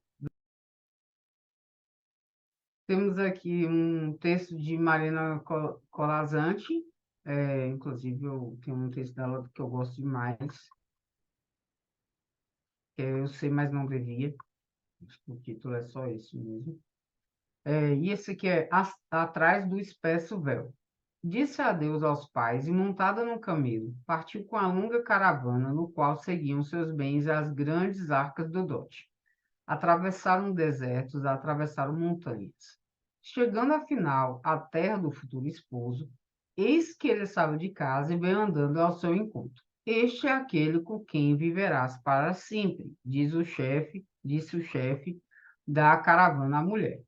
Temos aqui um texto de Marina Colasanti, inclusive eu tenho um texto dela que eu gosto demais, que é Eu Sei, Mas Não Devia. Acho que o título é só esse mesmo. E esse aqui é Atrás do Espesso Véu. Disse adeus aos pais e, montada no camelo, partiu com a longa caravana no qual seguiam seus bens as grandes arcas do dote. Atravessaram desertos, atravessaram montanhas. Chegando, afinal, à terra do futuro esposo, eis que ele saiu de casa e veio andando ao seu encontro. Este é aquele com quem viverás para sempre, disse o chefe da caravana à mulher.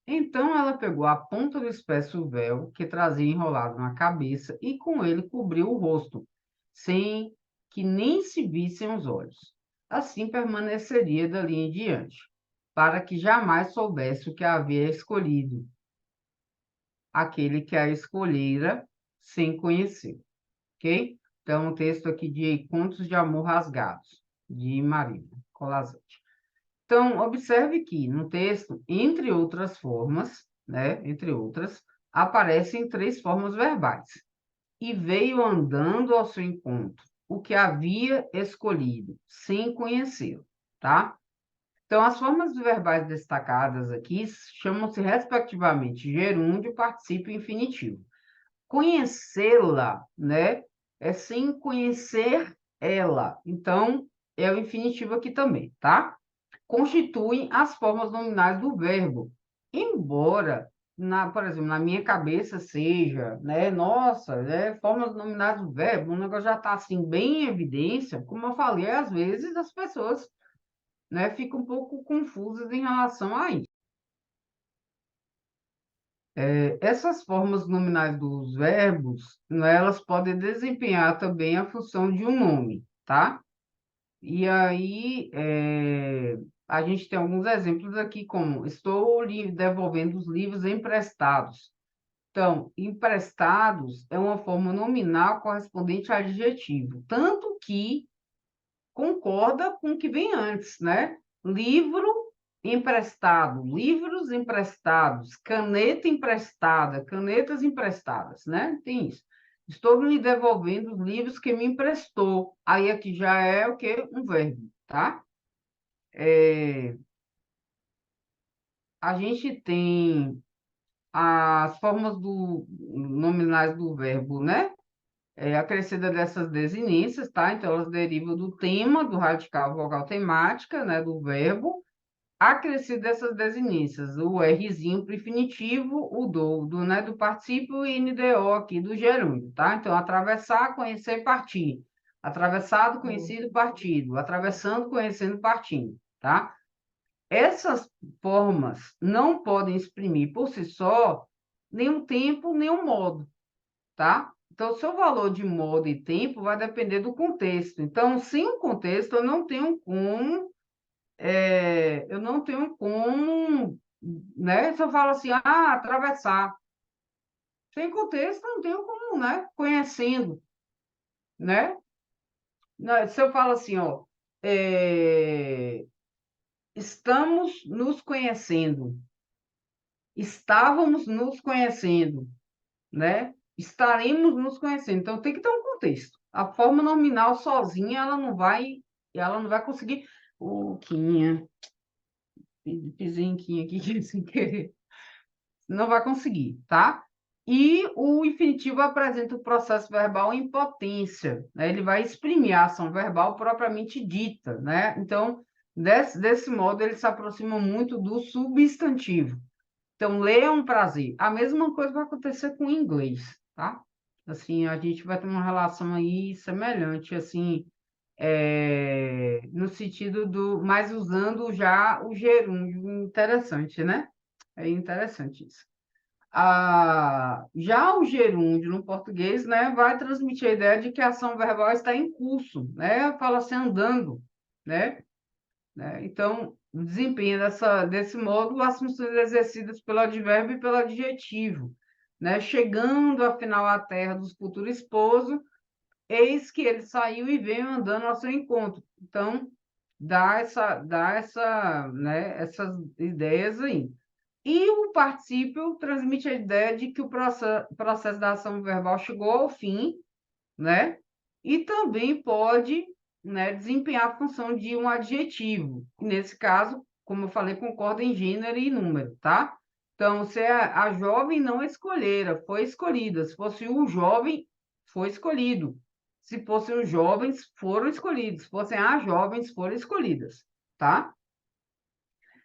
Então ela pegou a ponta do espesso véu que trazia enrolado na cabeça e com ele cobriu o rosto, sem que nem se vissem os olhos. assim permaneceria dali em diante, para que jamais soubesse o que havia escolhido, aquele que a escolhera sem conhecer, ok? Então, um texto aqui de Contos de Amor Rasgados, de Marina Colasanti. Então, observe que no texto, entre outras formas, né, entre outras, aparecem três formas verbais. E veio andando ao seu encontro, o que havia escolhido, sem conhecê-lo, tá? Então, as formas verbais destacadas aqui chamam-se, respectivamente, gerúndio, particípio e infinitivo. Conhecê-la, né, é sem conhecer ela. Então, é o infinitivo aqui também, tá? Constituem as formas nominais do verbo. Embora, por exemplo, na minha cabeça seja, né, nossa, formas nominais do verbo, o negócio já está assim bem em evidência, como eu falei, às vezes as pessoas, né, ficam um pouco confusas em relação a isso. Essas formas nominais dos verbos, né, elas podem desempenhar também a função de um nome, tá? E aí, a gente tem alguns exemplos aqui, como estou devolvendo os livros emprestados. Então, emprestados é uma forma nominal correspondente a adjetivo, tanto que concorda com o que vem antes, né? Livro emprestado, livros emprestados, caneta emprestada, canetas emprestadas, né? Tem isso. Estou lhe devolvendo os livros que me emprestou. Aí aqui já é o quê? Um verbo, tá? É, a gente tem as formas nominais do verbo, né? Acrescida dessas desinências, tá? Então, elas derivam do tema, do radical vogal temática, né? Do verbo, acrescido dessas desinências, o Rzinho para infinitivo, o né, do particípio e NDO aqui do gerúndio, tá? Então, atravessar, conhecer, partir. Atravessado, conhecido, partido. Atravessando, conhecendo, partindo, tá? Essas formas não podem exprimir por si só nenhum tempo, nenhum modo, tá? Então, o seu valor de modo e tempo vai depender do contexto. Então, sem o contexto, eu não tenho como, né? Se eu falo assim, atravessar. Sem contexto, eu não tenho como, né? Conhecendo, né? Se eu falo assim, ó, é, estamos nos conhecendo, estávamos nos conhecendo, né? Estaremos nos conhecendo. Então, tem que ter um contexto. A forma nominal sozinha, ela não vai conseguir. Quinha, pisei em Quinha aqui sem querer. Não vai conseguir, tá? E o infinitivo apresenta o processo verbal em potência, né? Ele vai exprimir a ação verbal propriamente dita, né? Então, desse modo, ele se aproxima muito do substantivo. Então, ler é um prazer. A mesma coisa vai acontecer com o inglês, tá? Assim, a gente vai ter uma relação aí semelhante, assim, no sentido mas usando já o gerúndio. Interessante, né? É interessante isso. Já o gerúndio no português, né, vai transmitir a ideia de que a ação verbal está em curso, né? Fala assim, andando, né? Então, desempenha desse modo as funções exercidas pelo advérbio e pelo adjetivo, né? Chegando, afinal, à terra dos futuros esposos, eis que ele saiu e veio andando ao seu encontro. Então, né, essas ideias aí. E o particípio transmite a ideia de que o processo da ação verbal chegou ao fim, né? E também pode, né, desempenhar a função de um adjetivo. Nesse caso, como eu falei, concorda em gênero e número, tá? Então, se a jovem não escolhera, foi escolhida. Se fosse o jovem, foi escolhido. Se fossem os jovens, foram escolhidos. Se fossem as jovens, foram escolhidas, tá?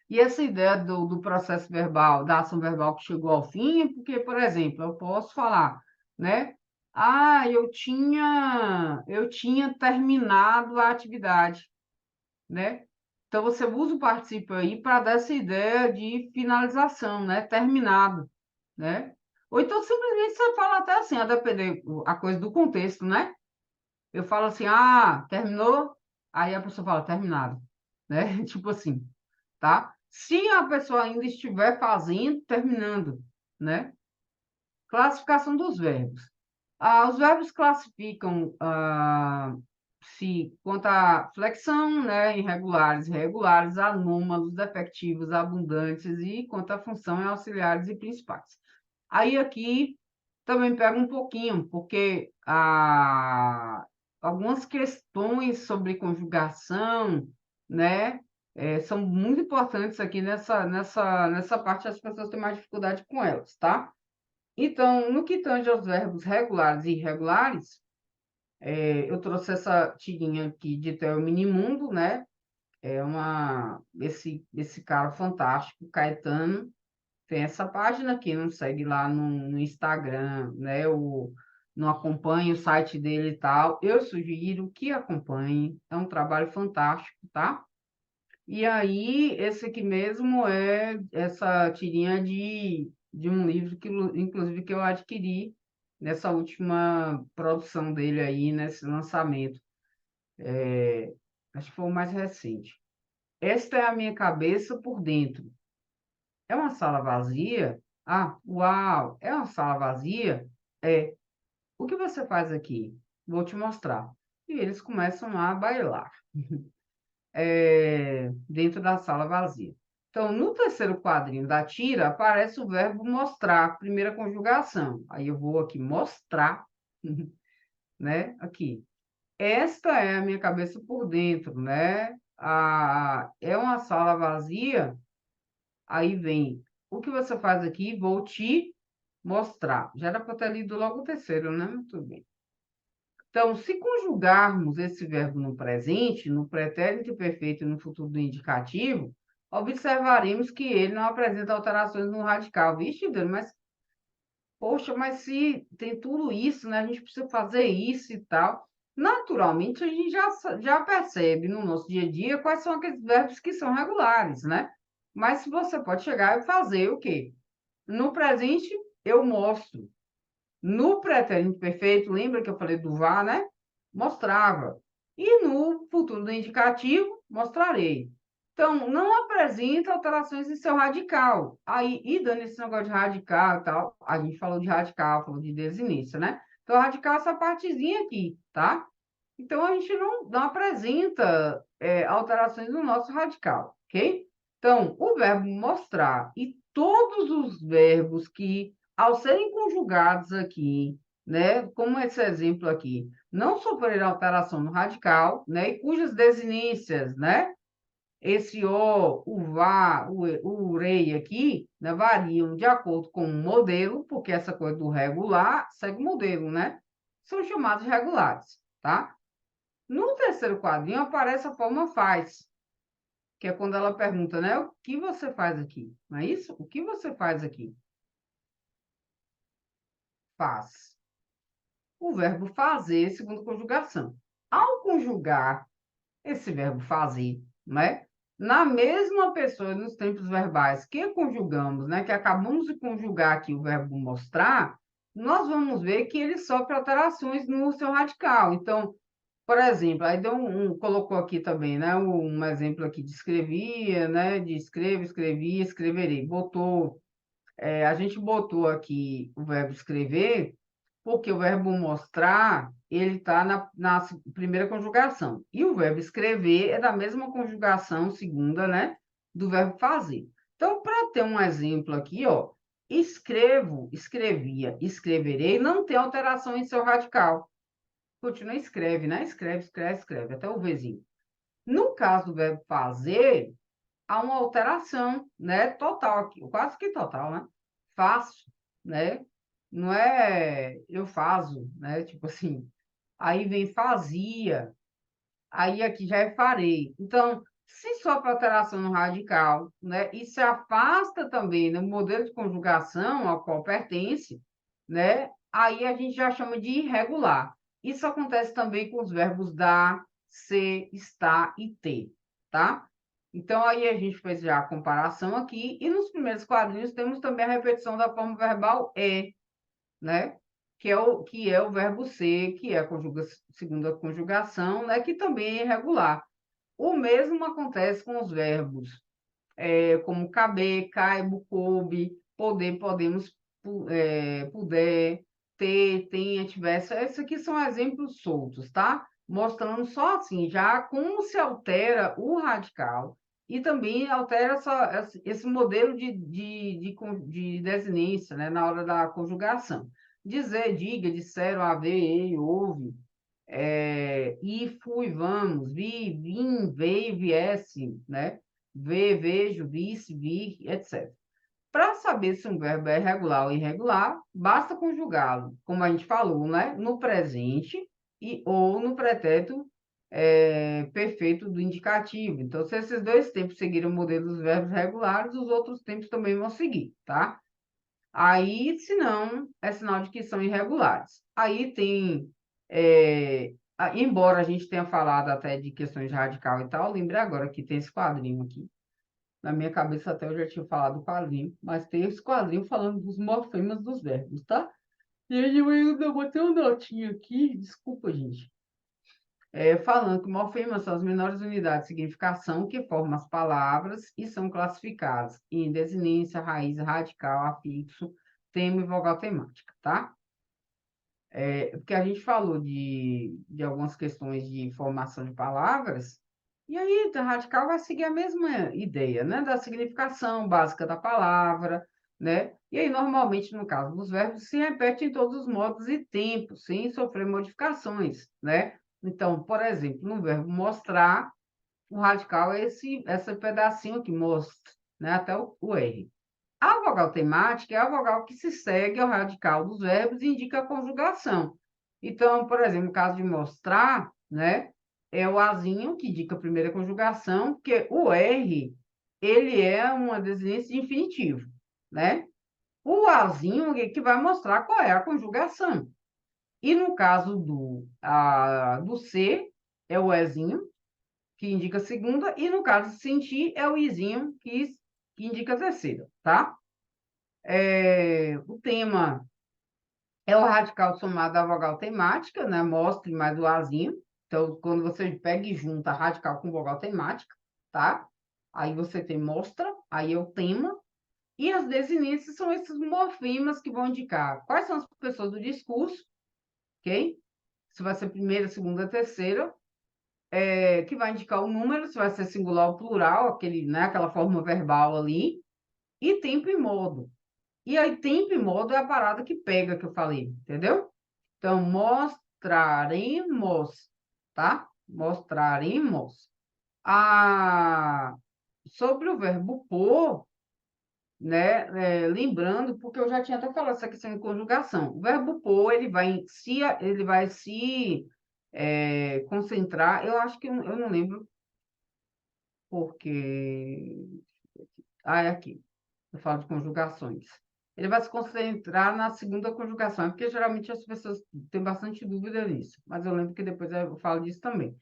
E essa ideia do processo verbal, da ação verbal que chegou ao fim, é porque, por exemplo, eu posso falar, né? Eu tinha terminado a atividade, né? Então, você usa o particípio aí para dar essa ideia de finalização, né? Terminado, né? Ou então, simplesmente, você fala até assim, a depender a coisa do contexto, né? Eu falo assim, terminou? Aí a pessoa fala terminado, né? Tipo assim, tá? Se a pessoa ainda estiver fazendo, terminando, né? Classificação dos verbos. Os verbos classificam se quanto à flexão, né, irregulares, regulares, anômalos, defectivos, abundantes e quanto à função em auxiliares e principais. Aí aqui também pega um pouquinho, porque algumas questões sobre conjugação, né, são muito importantes aqui nessa parte, as pessoas têm mais dificuldade com elas, tá? Então, no que tange aos verbos regulares e irregulares, eu trouxe essa tirinha aqui de Theo Minimundo, né? Esse cara fantástico, Caetano, tem essa página, quem não segue lá no Instagram, né? Não acompanha o site dele e tal, eu sugiro que acompanhe, é um trabalho fantástico, tá? E aí, esse aqui mesmo é essa tirinha de um livro que, inclusive, que eu adquiri nessa última produção dele aí, nesse lançamento. Acho que foi o mais recente. Esta é a minha cabeça por dentro. É uma sala vazia? Ah, uau! É uma sala vazia? É. O que você faz aqui? Vou te mostrar. E eles começam a bailar. Dentro da sala vazia. Então, no terceiro quadrinho da tira, aparece o verbo mostrar, primeira conjugação. Aí eu vou aqui mostrar, né? Aqui. Esta é a minha cabeça por dentro, né? É uma sala vazia. Aí vem, o que você faz aqui? Vou te mostrar. Já era para ter lido logo o terceiro, né? Muito bem. Então, se conjugarmos esse verbo no presente, no pretérito perfeito e no futuro do indicativo, observaremos que ele não apresenta alterações no radical. Vixe, Deus, mas, poxa, mas se tem tudo isso, né? A gente precisa fazer isso e tal. Naturalmente, a gente já percebe no nosso dia a dia quais são aqueles verbos que são regulares, né? Mas você pode chegar e fazer o quê? No presente, eu mostro. No pretérito perfeito, lembra que eu falei do vá, né? Mostrava. E no futuro do indicativo, mostrarei. Então, não apresenta alterações em seu radical. Aí, e dando esse negócio de radical e tal, a gente falou de radical, falou de desinência, né? Então, radical é essa partezinha aqui, tá? Então, a gente não apresenta alterações no nosso radical, ok? Então, o verbo mostrar e todos os verbos que, ao serem conjugados aqui, né, como esse exemplo aqui, não sofrerão alteração no radical, né, e cujas desinências, né, esse o vá, o rei aqui, né, variam de acordo com o modelo, porque essa coisa do regular segue o modelo, né? São chamados regulares, tá? No terceiro quadrinho aparece a forma faz, que é quando ela pergunta, né? O que você faz aqui? Não é isso? O que você faz aqui? Faz. O verbo fazer, segundo conjugação. Ao conjugar esse verbo fazer, né? Na mesma pessoa, nos tempos verbais que conjugamos, né? Que acabamos de conjugar aqui o verbo mostrar, nós vamos ver que ele sofre alterações no seu radical. Então, por exemplo, aí deu colocou aqui também, né? Um exemplo aqui de escrevia, né? De escrevo, escrevia, escreverei. A gente botou aqui o verbo escrever, porque o verbo mostrar, ele está na primeira conjugação. E o verbo escrever é da mesma conjugação, segunda, né? Do verbo fazer. Então, para ter um exemplo aqui, ó, escrevo, escrevia, escreverei, não tem alteração em seu radical. Continua, escreve, né? Escreve, escreve, escreve, até o Vzinho. No caso do verbo fazer, há uma alteração, né? Total aqui, quase que total, né? Faço, né? Não é eu faço, né? Tipo assim, aí vem fazia, aí aqui já é farei. Então, se sofre alteração no radical, né? E se afasta também no modelo de conjugação ao qual pertence, né? Aí a gente já chama de irregular. Isso acontece também com os verbos dar, ser, estar e ter, tá? Então, aí a gente fez já a comparação aqui, e nos primeiros quadrinhos temos também a repetição da forma verbal é, né? que é o verbo ser, que é a segunda conjugação, né, que também é irregular. O mesmo acontece com os verbos, como caber, caibo, coube, poder, podemos, puder, ter, tenha, tivesse. Esses aqui são exemplos soltos, tá? Mostrando só assim, já como se altera o radical e também altera esse modelo de desinência, né, na hora da conjugação. Dizer, diga, disseram, haver, ele, houve, ir, fui, vamos, vi, vim, veio, viesse, né? Ver, vejo, visse, vi, etc. Para saber se um verbo é regular ou irregular, basta conjugá-lo, como a gente falou, né? No presente ou no pretérito perfeito do indicativo. Então, se esses dois tempos seguirem o modelo dos verbos regulares, os outros tempos também vão seguir, tá? Aí, se não, é sinal de que são irregulares. Aí tem, embora a gente tenha falado até de questões de radical e tal, lembrei agora que tem esse quadrinho aqui. Na minha cabeça até eu já tinha falado do quadrinho, mas tem esse quadrinho falando dos morfemas dos verbos, tá? E aí eu ainda botei uma notinha aqui, desculpa, gente. Falando que morfemas são as menores unidades de significação que formam as palavras e são classificadas em desinência, raiz, radical, afixo, tema e vogal temática, tá? Porque a gente falou de algumas questões de formação de palavras, e aí o radical vai seguir a mesma ideia, né? Da significação básica da palavra, né? E aí, normalmente, no caso dos verbos, se repete em todos os modos e tempos, sem sofrer modificações, né? Então, por exemplo, no verbo mostrar, o radical é esse pedacinho aqui, mostra, né? Até o R. A vogal temática é a vogal que se segue ao radical dos verbos e indica a conjugação. Então, por exemplo, no caso de mostrar, né, é o azinho que indica a primeira conjugação, porque o R, ele é uma desinência de infinitivo, né? O azinho é que vai mostrar qual é a conjugação. E no caso do C, é o Ezinho, que indica a segunda, e no caso de sentir, é o Izinho, que indica a terceira, tá? O tema é o radical somado à vogal temática, né? Mostre mais o azinho. Então, quando você pega e junta radical com vogal temática, tá? Aí você tem mostra, aí é o tema. E as desinências são esses morfemas que vão indicar quais são as pessoas do discurso, ok? Se vai ser primeira, segunda, terceira, que vai indicar o número, se vai ser singular ou plural, né, aquela forma verbal ali, e tempo e modo. E aí, tempo e modo é a parada que pega, que eu falei, entendeu? Então, mostraremos, tá? Mostraremos. Sobre o verbo pôr, né? Lembrando, porque eu já tinha até falado essa questão de conjugação. O verbo pôr, ele vai se concentrar. Eu acho que eu não lembro, porque. Ah, é aqui. Eu falo de conjugações. Ele vai se concentrar na segunda conjugação, porque geralmente as pessoas têm bastante dúvida nisso, mas eu lembro que depois eu falo disso também.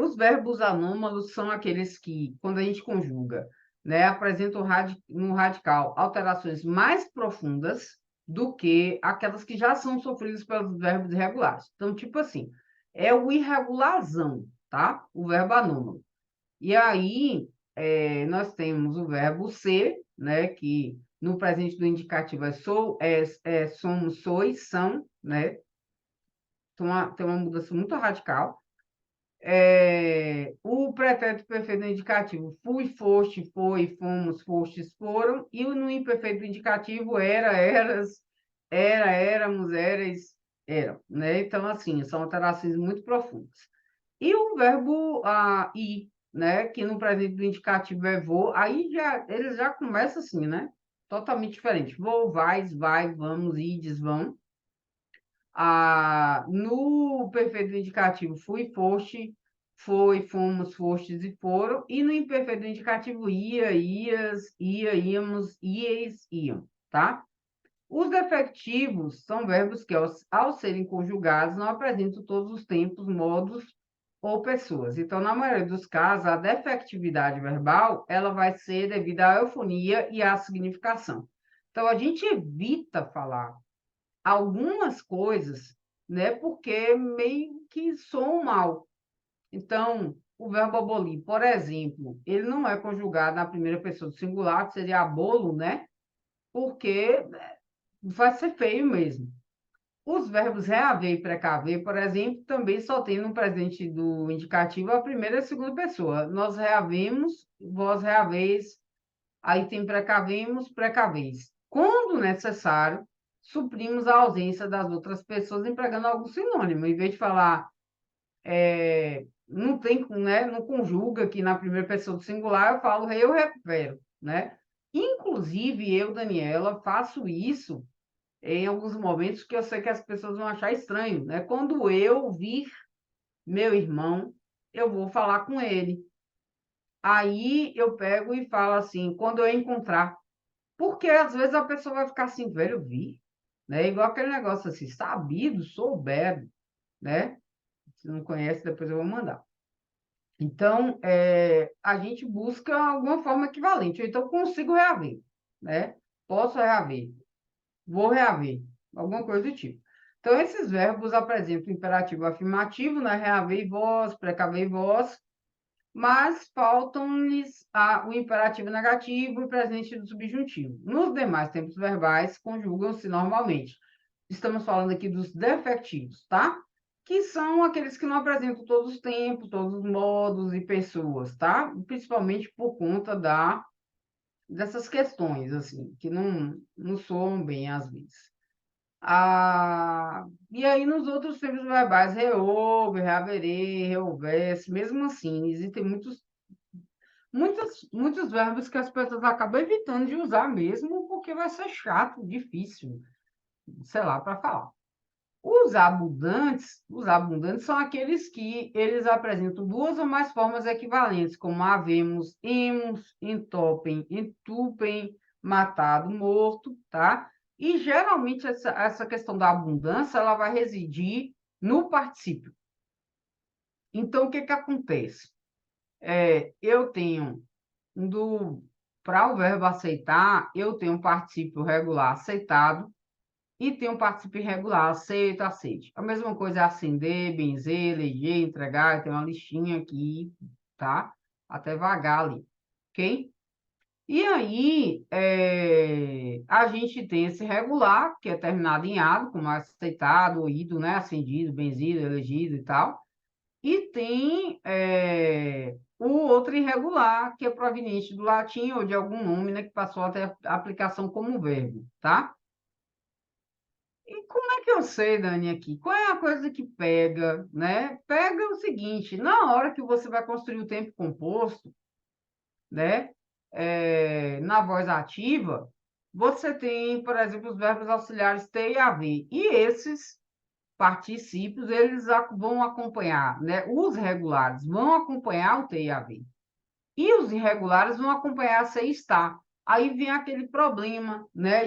Os verbos anômalos são aqueles que, quando a gente conjuga, né, apresentam no radical alterações mais profundas do que aquelas que já são sofridas pelos verbos irregulares. Então, tipo assim, é o irregularzão, tá? O verbo anômalo. E aí, nós temos o verbo ser, né, que no presente do indicativo somos, sois, são, né? Tem uma mudança muito radical. O pretérito perfeito do indicativo, fui, foste, foi, fomos, fostes, foram, e no imperfeito do indicativo, era, eras, era, éramos, eras, eram, né? Então, assim, são alterações muito profundas. E o verbo ir, né? Que no presente do indicativo é vou, aí ele já começa assim, né? Totalmente diferente. Vou, vais, vai, vamos, ides, vão. No perfeito indicativo, fui, foste, foi, fomos, fostes e foram. E no imperfeito indicativo, ia, ias, ia, íamos, ieis, iam, tá? Os defectivos são verbos que, ao serem conjugados, não apresentam todos os tempos, modos ou pessoas. Então, na maioria dos casos, a defectividade verbal, ela vai ser devido à eufonia e à significação. Então, a gente evita falar algumas coisas, né? Porque meio que soam mal. Então, o verbo abolir, por exemplo, ele não é conjugado na primeira pessoa do singular, que seria abolo, né? Porque vai ser feio mesmo. Os verbos reaver e precaver, por exemplo, também só tem no presente do indicativo a primeira e a segunda pessoa. Nós reavemos, vós reaveis, aí tem precavemos, precaveis. Quando necessário, suprimos a ausência das outras pessoas empregando algum sinônimo. Em vez de falar, não tem, né, não conjuga aqui na primeira pessoa do singular, eu falo eu recupero, né? Inclusive, eu, Daniela, faço isso em alguns momentos que eu sei que as pessoas vão achar estranho, né? Quando eu vir meu irmão, eu vou falar com ele. Aí eu pego e falo assim, quando eu encontrar. Porque às vezes a pessoa vai ficar assim, velho, eu vi, né? Igual aquele negócio assim, sabido, souber, né? Se não conhece, depois eu vou mandar. Então, a gente busca alguma forma equivalente. Ou então, consigo reaver, né? Posso reaver, vou reaver, alguma coisa do tipo. Então, esses verbos apresentam o imperativo afirmativo, né? Reaver vós, precaver vós, mas faltam-lhes o imperativo negativo e o presente do subjuntivo. Nos demais tempos verbais, conjugam-se normalmente. Estamos falando aqui dos defectivos, tá? Que são aqueles que não apresentam todos os tempos, todos os modos e pessoas, tá? Principalmente por conta dessas questões, assim, que não soam bem às vezes. E aí, nos outros tempos verbais, reouve, reaverei, rehouvesse, mesmo assim, existem muitos verbos que as pessoas acabam evitando de usar mesmo, porque vai ser chato, difícil, sei lá, para falar. Os abundantes são aqueles que eles apresentam duas ou mais formas equivalentes, como havemos, imos, entopem, entupem, matado, morto, tá? E geralmente essa questão da abundância ela vai residir no particípio. Então, o que que acontece? Eu tenho para o verbo aceitar, eu tenho um particípio regular aceitado e tenho um particípio irregular, aceito, aceite. A mesma coisa é acender, benzer, eleger, entregar, tem uma listinha aqui, tá? Até vagar ali, ok? E aí, a gente tem esse regular, que é terminado em ado, como aceitado, ido, né? Acendido, benzido, elegido e tal. E tem o outro irregular, que é proveniente do latim ou de algum nome, né, que passou a ter aplicação como verbo, tá? E como é que eu sei, Dani, aqui? Qual é a coisa que pega, né? Pega o seguinte, na hora que você vai construir o tempo composto, né, na voz ativa, você tem, por exemplo, os verbos auxiliares ter e haver. E esses particípios, eles vão acompanhar, né? Os regulares vão acompanhar o ter e haver. E os irregulares vão acompanhar ser e estar. Aí vem aquele problema, né?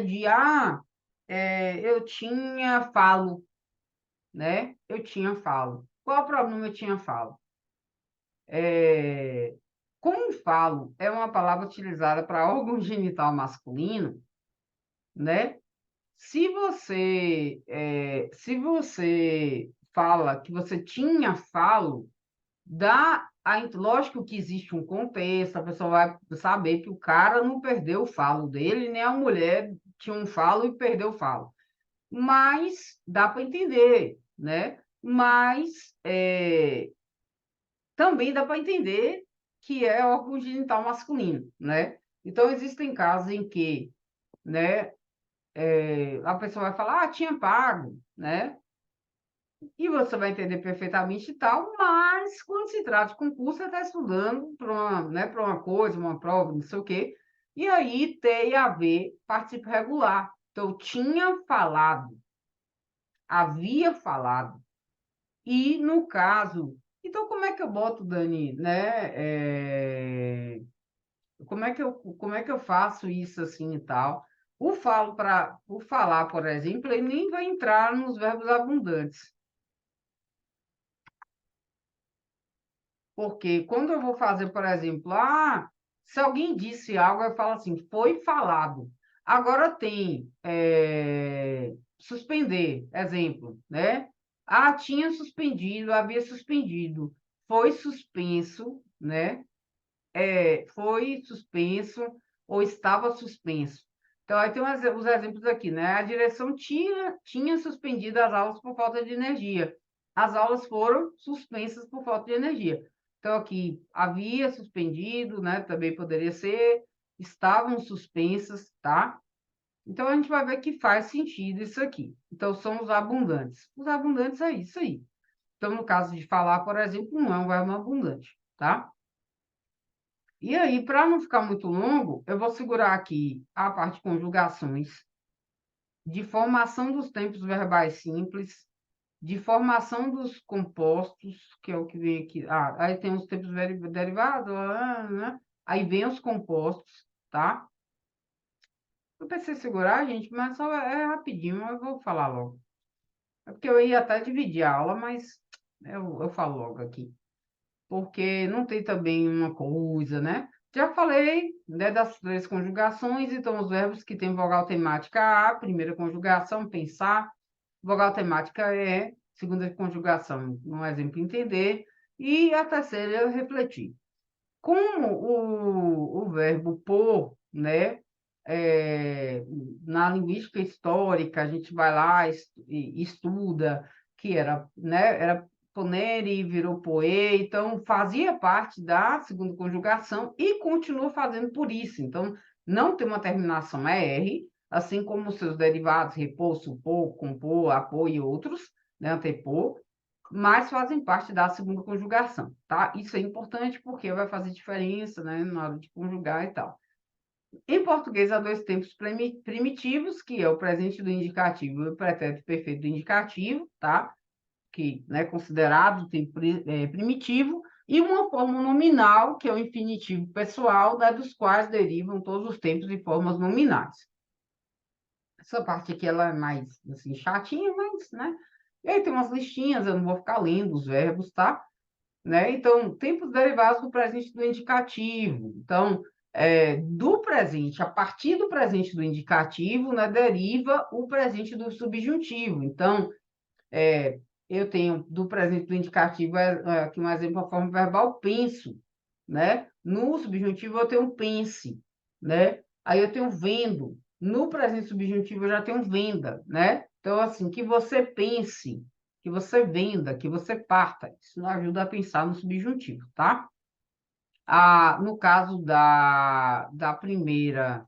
Eu tinha falo, né? Eu tinha falo. Qual o problema eu tinha falo? É, Como falo é uma palavra utilizada para órgão genital masculino, né? Se você fala que você tinha falo, lógico que existe um contexto, a pessoa vai saber que o cara não perdeu o falo dele, nem a mulher tinha um falo e perdeu o falo. Mas dá para entender, né? Mas também dá para entender que é órgão genital masculino, né? Então, existem casos em que, né, a pessoa vai falar, tinha pago, né? E você vai entender perfeitamente e tal, mas quando se trata de concurso, você está estudando para uma, né, para uma coisa, uma prova, não sei o quê, e aí tem a ver participo regular. Então, tinha falado, havia falado. E no caso, então como é que eu boto, Dani, né? Como é que eu faço isso assim e tal? O falar, por exemplo, ele nem vai entrar nos verbos abundantes. Porque quando eu vou fazer, por exemplo, se alguém disse algo, eu falo assim, foi falado. Agora tem suspender, exemplo, né? Ah, tinha suspendido, havia suspendido, foi suspenso, né? Foi suspenso ou estava suspenso. Então, aí tem os exemplos aqui, né? A direção tinha suspendido as aulas por falta de energia. As aulas foram suspensas por falta de energia. Então, aqui, havia suspendido, né? Também poderia ser, estavam suspensas, tá? Então, a gente vai ver que faz sentido isso aqui. Então, são os abundantes. Os abundantes é isso aí. Então, no caso de falar, por exemplo, não é um verbo abundante, tá? E aí, para não ficar muito longo, eu vou segurar aqui a parte de conjugações, de formação dos tempos verbais simples, de formação dos compostos, que é o que vem aqui. Ah, aí tem os tempos derivados, né? Aí vem os compostos, tá? Eu pensei em segurar, gente, mas só é rapidinho, eu vou falar logo. É porque eu ia até dividir a aula, mas eu falo logo aqui. Porque não tem também uma coisa, né? Já falei, né, das três conjugações, então os verbos que têm vogal temática A, primeira conjugação, pensar, vogal temática E, segunda conjugação, um exemplo, entender, e a terceira, refletir. Como o verbo por, né, é, na linguística histórica, a gente vai lá e estuda, que era, né, era ponere, virou poe, então fazia parte da segunda conjugação e continua fazendo por isso. Então, não tem uma terminação R, assim como os seus derivados, repor, supor, compor, apor e outros, né, antepor, mas fazem parte da segunda conjugação, tá? Isso é importante porque vai fazer diferença, né, na hora de conjugar e tal. Em português, há dois tempos primitivos, que é o presente do indicativo e o pretérito perfeito do indicativo, tá? Que é, né, considerado o tempo primitivo, e uma forma nominal, que é o infinitivo pessoal, né, dos quais derivam todos os tempos e formas nominais. Essa parte aqui ela é mais assim, chatinha, mas, né? E aí tem umas listinhas, eu não vou ficar lendo os verbos, tá? Né? Então, tempos derivados do presente do indicativo. Então, do presente, a partir do presente do indicativo, né, deriva o presente do subjuntivo. Então, eu tenho do presente do indicativo, aqui um exemplo, a forma verbal penso, né? No subjuntivo eu tenho pense, né? Aí eu tenho vendo. No presente subjuntivo eu já tenho venda, né? Então, assim, que você pense, que você venda, que você parta. Isso não ajuda a pensar no subjuntivo, tá? No caso da primeira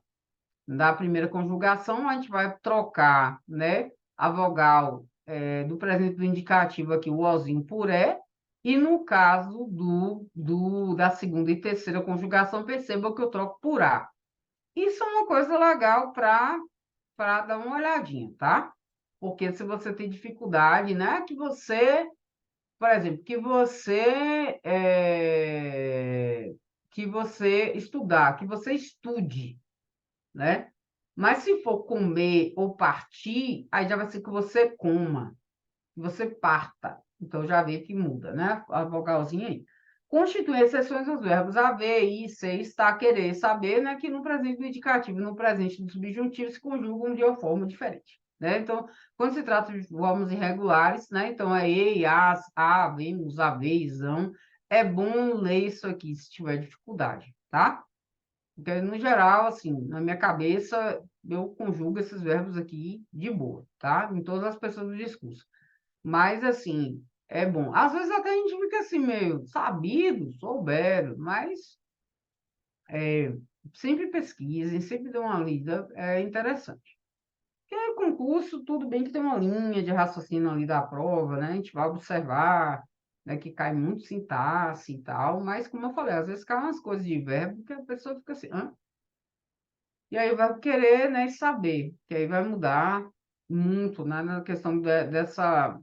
conjugação, a gente vai trocar, né, a vogal do presente do indicativo aqui, o ozinho por é, e no caso da segunda e terceira conjugação, perceba que eu troco por a. Isso é uma coisa legal para dar uma olhadinha, tá? Porque se você tem dificuldade, né, que você, por exemplo, que você estudar, que você estude, né? Mas se for comer ou partir, aí já vai ser que você coma, que você parta. Então já vê que muda, né? A vogalzinha aí. Constitui exceções os verbos haver, ir, ser, estar, querer, saber, né? Que no presente do indicativo e no presente do subjuntivo se conjugam de uma forma diferente, né? Então, quando se trata de formas irregulares, né? Então, é e, as, a, vemos, haver, são. É bom ler isso aqui se tiver dificuldade, tá? Porque, no geral, assim, na minha cabeça, eu conjugo esses verbos aqui de boa, tá? Em todas as pessoas do discurso. Mas, assim, é bom. Às vezes até a gente fica assim, meio sabido, souberam, mas sempre pesquisem, sempre dê uma lida, é interessante. Porque concurso, tudo bem que tem uma linha de raciocínio ali da prova, né? A gente vai observar, né, que cai muito sintaxe e tal, mas, como eu falei, às vezes cai umas coisas de verbo que a pessoa fica assim, hã? E aí vai querer, né, saber, que aí vai mudar muito, né, na questão dessa,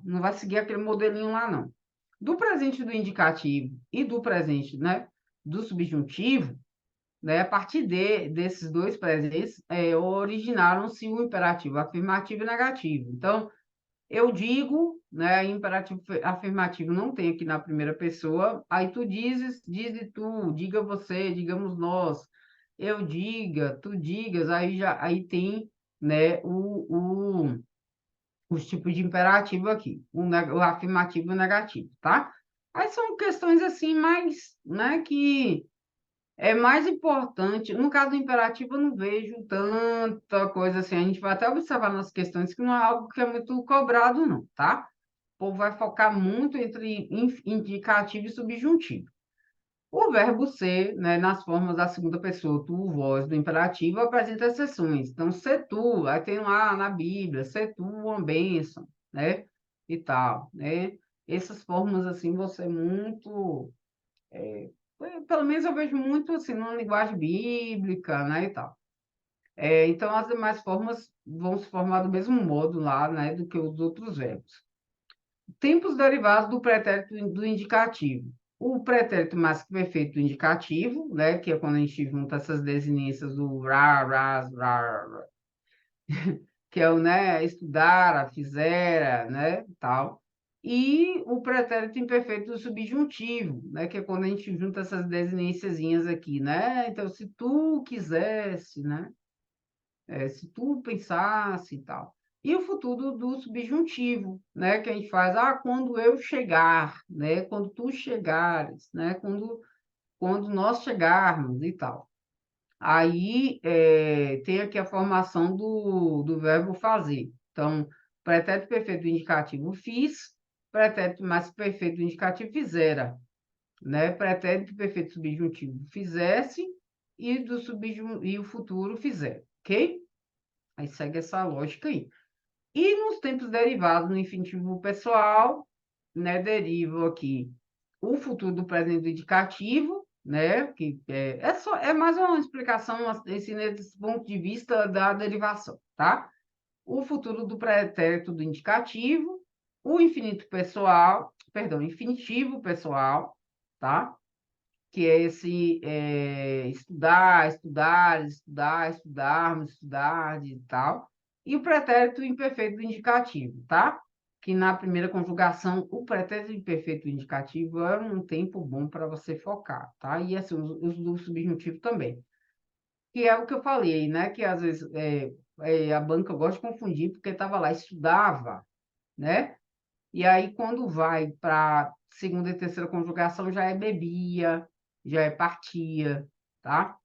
não vai seguir aquele modelinho lá, não. Do presente do indicativo e do presente, né, do subjuntivo, né, a partir desses dois presentes, originaram-se o imperativo afirmativo e negativo. Então, eu digo, né, imperativo afirmativo não tem aqui na primeira pessoa, aí tu dizes, dize tu, diga você, digamos nós, eu diga, tu digas, aí tem, né, os tipos de imperativo aqui, o afirmativo e o negativo, tá? Aí são questões assim mais, né, que é mais importante. No caso do imperativo, eu não vejo tanta coisa assim. A gente vai até observar nas questões que não é algo que é muito cobrado, não, tá? O povo vai focar muito entre indicativo e subjuntivo. O verbo ser, né, nas formas da segunda pessoa, tu, vós, do imperativo, apresenta exceções. Então, ser tu, aí tem lá na Bíblia, ser tu uma bênção, né? E tal, né? Essas formas, assim, você muito... pelo menos eu vejo muito, assim, numa linguagem bíblica, né, e tal. Então, as demais formas vão se formar do mesmo modo lá, né, do que os outros verbos. Tempos derivados do pretérito do indicativo. O pretérito mais que perfeito do indicativo, né, que é quando a gente junta essas desinências do ra, ras, ra, que é o, né, estudara, fizera, né, tal. E o pretérito imperfeito do subjuntivo, né, que é quando a gente junta essas desinênciazinhas aqui, né? Então, se tu quisesse, né? Se tu pensasse e tal. E o futuro do subjuntivo, né? Que a gente faz, quando eu chegar, né? Quando tu chegares, né? Quando nós chegarmos e tal. Aí tem aqui a formação do verbo fazer. Então, pretérito perfeito do indicativo fiz, pretérito mais perfeito do indicativo fizera, né? Pretérito perfeito subjuntivo fizesse e o futuro fizer, ok? Aí segue essa lógica aí. E nos tempos derivados, no infinitivo pessoal, né, deriva aqui o futuro do presente do indicativo, né, que é mais uma explicação assim, nesse ponto de vista da derivação, tá? O futuro do pretérito do indicativo, o infinito pessoal, perdão, infinitivo pessoal, tá? Que é esse estudar, estudar, estudar, estudarmos, estudar e tal. E o pretérito imperfeito do indicativo, tá? Que na primeira conjugação, o pretérito imperfeito do indicativo é um tempo bom para você focar, tá? E assim, os do subjuntivo também. Que é o que eu falei, né? Que às vezes a banca gosta de confundir, porque estava lá, estudava, né? E aí, quando vai para segunda e terceira conjugação, já é bebia, já é partia, tá?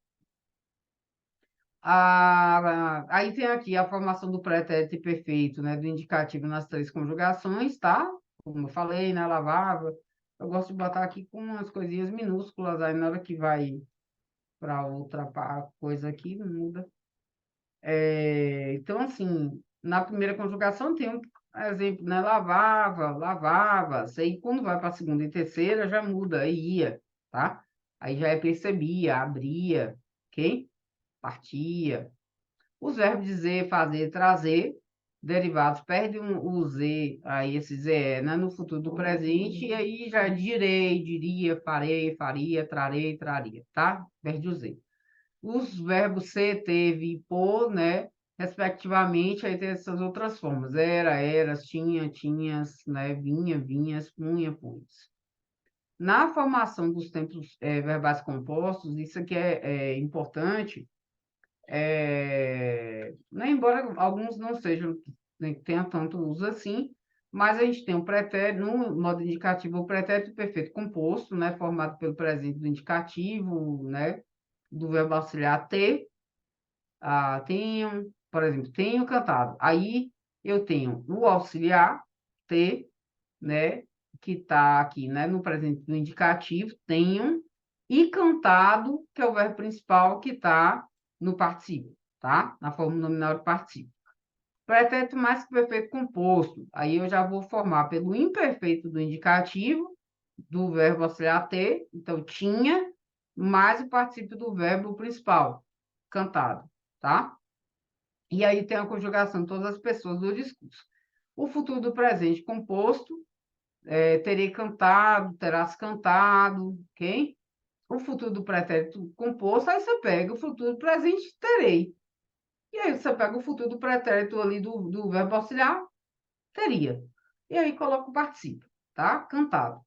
Aí tem aqui a formação do pretérito imperfeito, né? Do indicativo nas três conjugações, tá? Como eu falei, né? Lavava. Eu gosto de botar aqui com umas coisinhas minúsculas, aí na hora que vai para outra coisa aqui, muda. Então, assim, na primeira conjugação tem um exemplo, né? Lavava, lavava. Aí, quando vai para a segunda e terceira, já muda, aí ia, tá? Aí já é percebia, abria, ok? Partia. Os verbos dizer, fazer, trazer, derivados, perdem o Z, aí esse Z, né? No futuro do presente, e aí já direi, diria, farei, faria, trarei, traria, tá? Perde o Z. Os verbos ser, teve e por, né? Respectivamente, aí tem essas outras formas. Era, eras, tinha, tinhas, né? Vinha, vinhas, punha, punhas. Na formação dos tempos verbais compostos, isso aqui é importante, né? Embora alguns não sejam, né, tenha tanto uso assim, mas a gente tem o pretérito, no modo indicativo, o pretérito perfeito composto, né? Formado pelo presente do indicativo, né? Do verbo auxiliar ter, tenho, por exemplo, tenho cantado. Aí eu tenho o auxiliar, ter, né? Que está aqui, né? No presente do indicativo, tenho, e cantado, que é o verbo principal que está no particípio, tá? Na forma nominal do particípio. Pretérito mais que perfeito composto. Aí eu já vou formar pelo imperfeito do indicativo, do verbo auxiliar ter, então tinha, mais o particípio do verbo principal, cantado, tá? E aí tem a conjugação de todas as pessoas do discurso. O futuro do presente composto, terei cantado, terás cantado, ok? O futuro do pretérito composto, aí você pega o futuro do presente, terei. E aí você pega o futuro do pretérito ali do verbo auxiliar, teria. E aí coloca o particípio, tá? Cantado.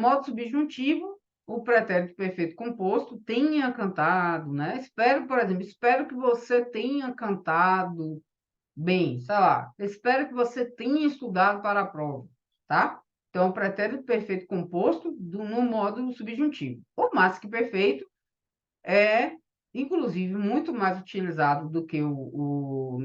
Modo subjuntivo, o pretérito perfeito composto tenha cantado, né? Espero, por exemplo, espero que você tenha cantado bem, sei lá. Espero que você tenha estudado para a prova, tá? Então, o pretérito perfeito composto no modo subjuntivo. O mais que perfeito é, inclusive, muito mais utilizado do que o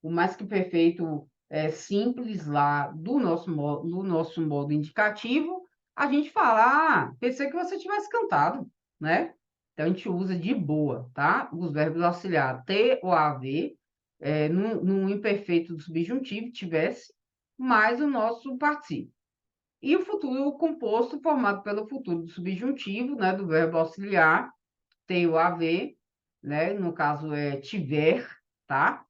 mais que perfeito simples lá do nosso modo indicativo. A gente fala, pensei que você tivesse cantado, né? Então, a gente usa de boa, tá? Os verbos auxiliares ter ou haver, no imperfeito do subjuntivo, tivesse, mais o nosso particípio. E o futuro composto, formado pelo futuro do subjuntivo, né? Do verbo auxiliar, tem o haver, né? No caso é tiver, tá?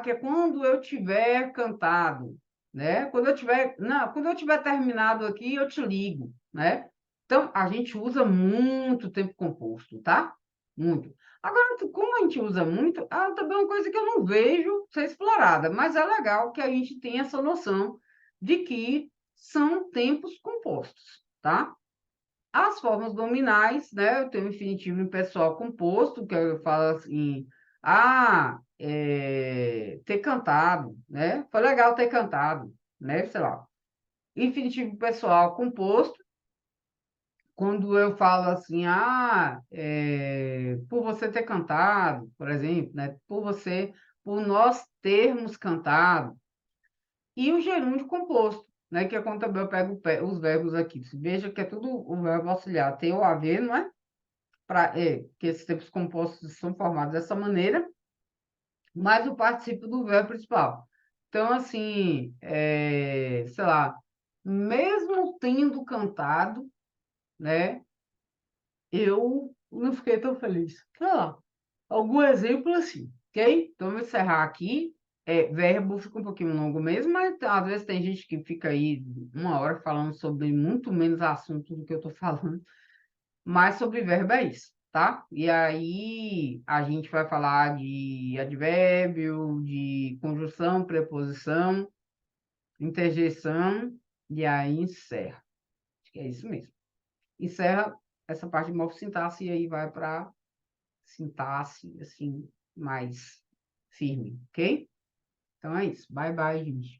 Que é quando eu tiver cantado, né? Quando eu tiver, não, quando eu tiver terminado aqui, eu te ligo, né? Então, a gente usa muito tempo composto, tá? Muito. Agora, como a gente usa muito, também é uma coisa que eu não vejo ser explorada, mas é legal que a gente tenha essa noção de que são tempos compostos, tá? As formas nominais, né? Eu tenho o infinitivo impessoal composto, que eu falo assim, ter cantado, né? Foi legal ter cantado, né? Sei lá. Infinitivo pessoal composto, quando eu falo assim, por você ter cantado, por exemplo, né? Por nós termos cantado. E o gerúndio composto, né? Que é quando também eu pego os verbos aqui. Veja que é tudo o verbo auxiliar, ter ou haver, não é? Que esses tempos compostos são formados dessa maneira, mais o particípio do verbo principal. Então, assim, sei lá, mesmo tendo cantado, né, eu não fiquei tão feliz. Sei lá, algum exemplo assim, ok? Então, vou encerrar aqui. Verbo fica um pouquinho longo mesmo, mas às vezes tem gente que fica aí 1 hora falando sobre muito menos assunto do que eu estou falando. Mas sobre verbo é isso, tá? E aí a gente vai falar de advérbio, de conjunção, preposição, interjeição, e aí encerra. Acho que é isso mesmo. Encerra essa parte de morfossintaxe e aí vai para sintaxe, assim, mais firme, ok? Então é isso. Bye, bye, gente.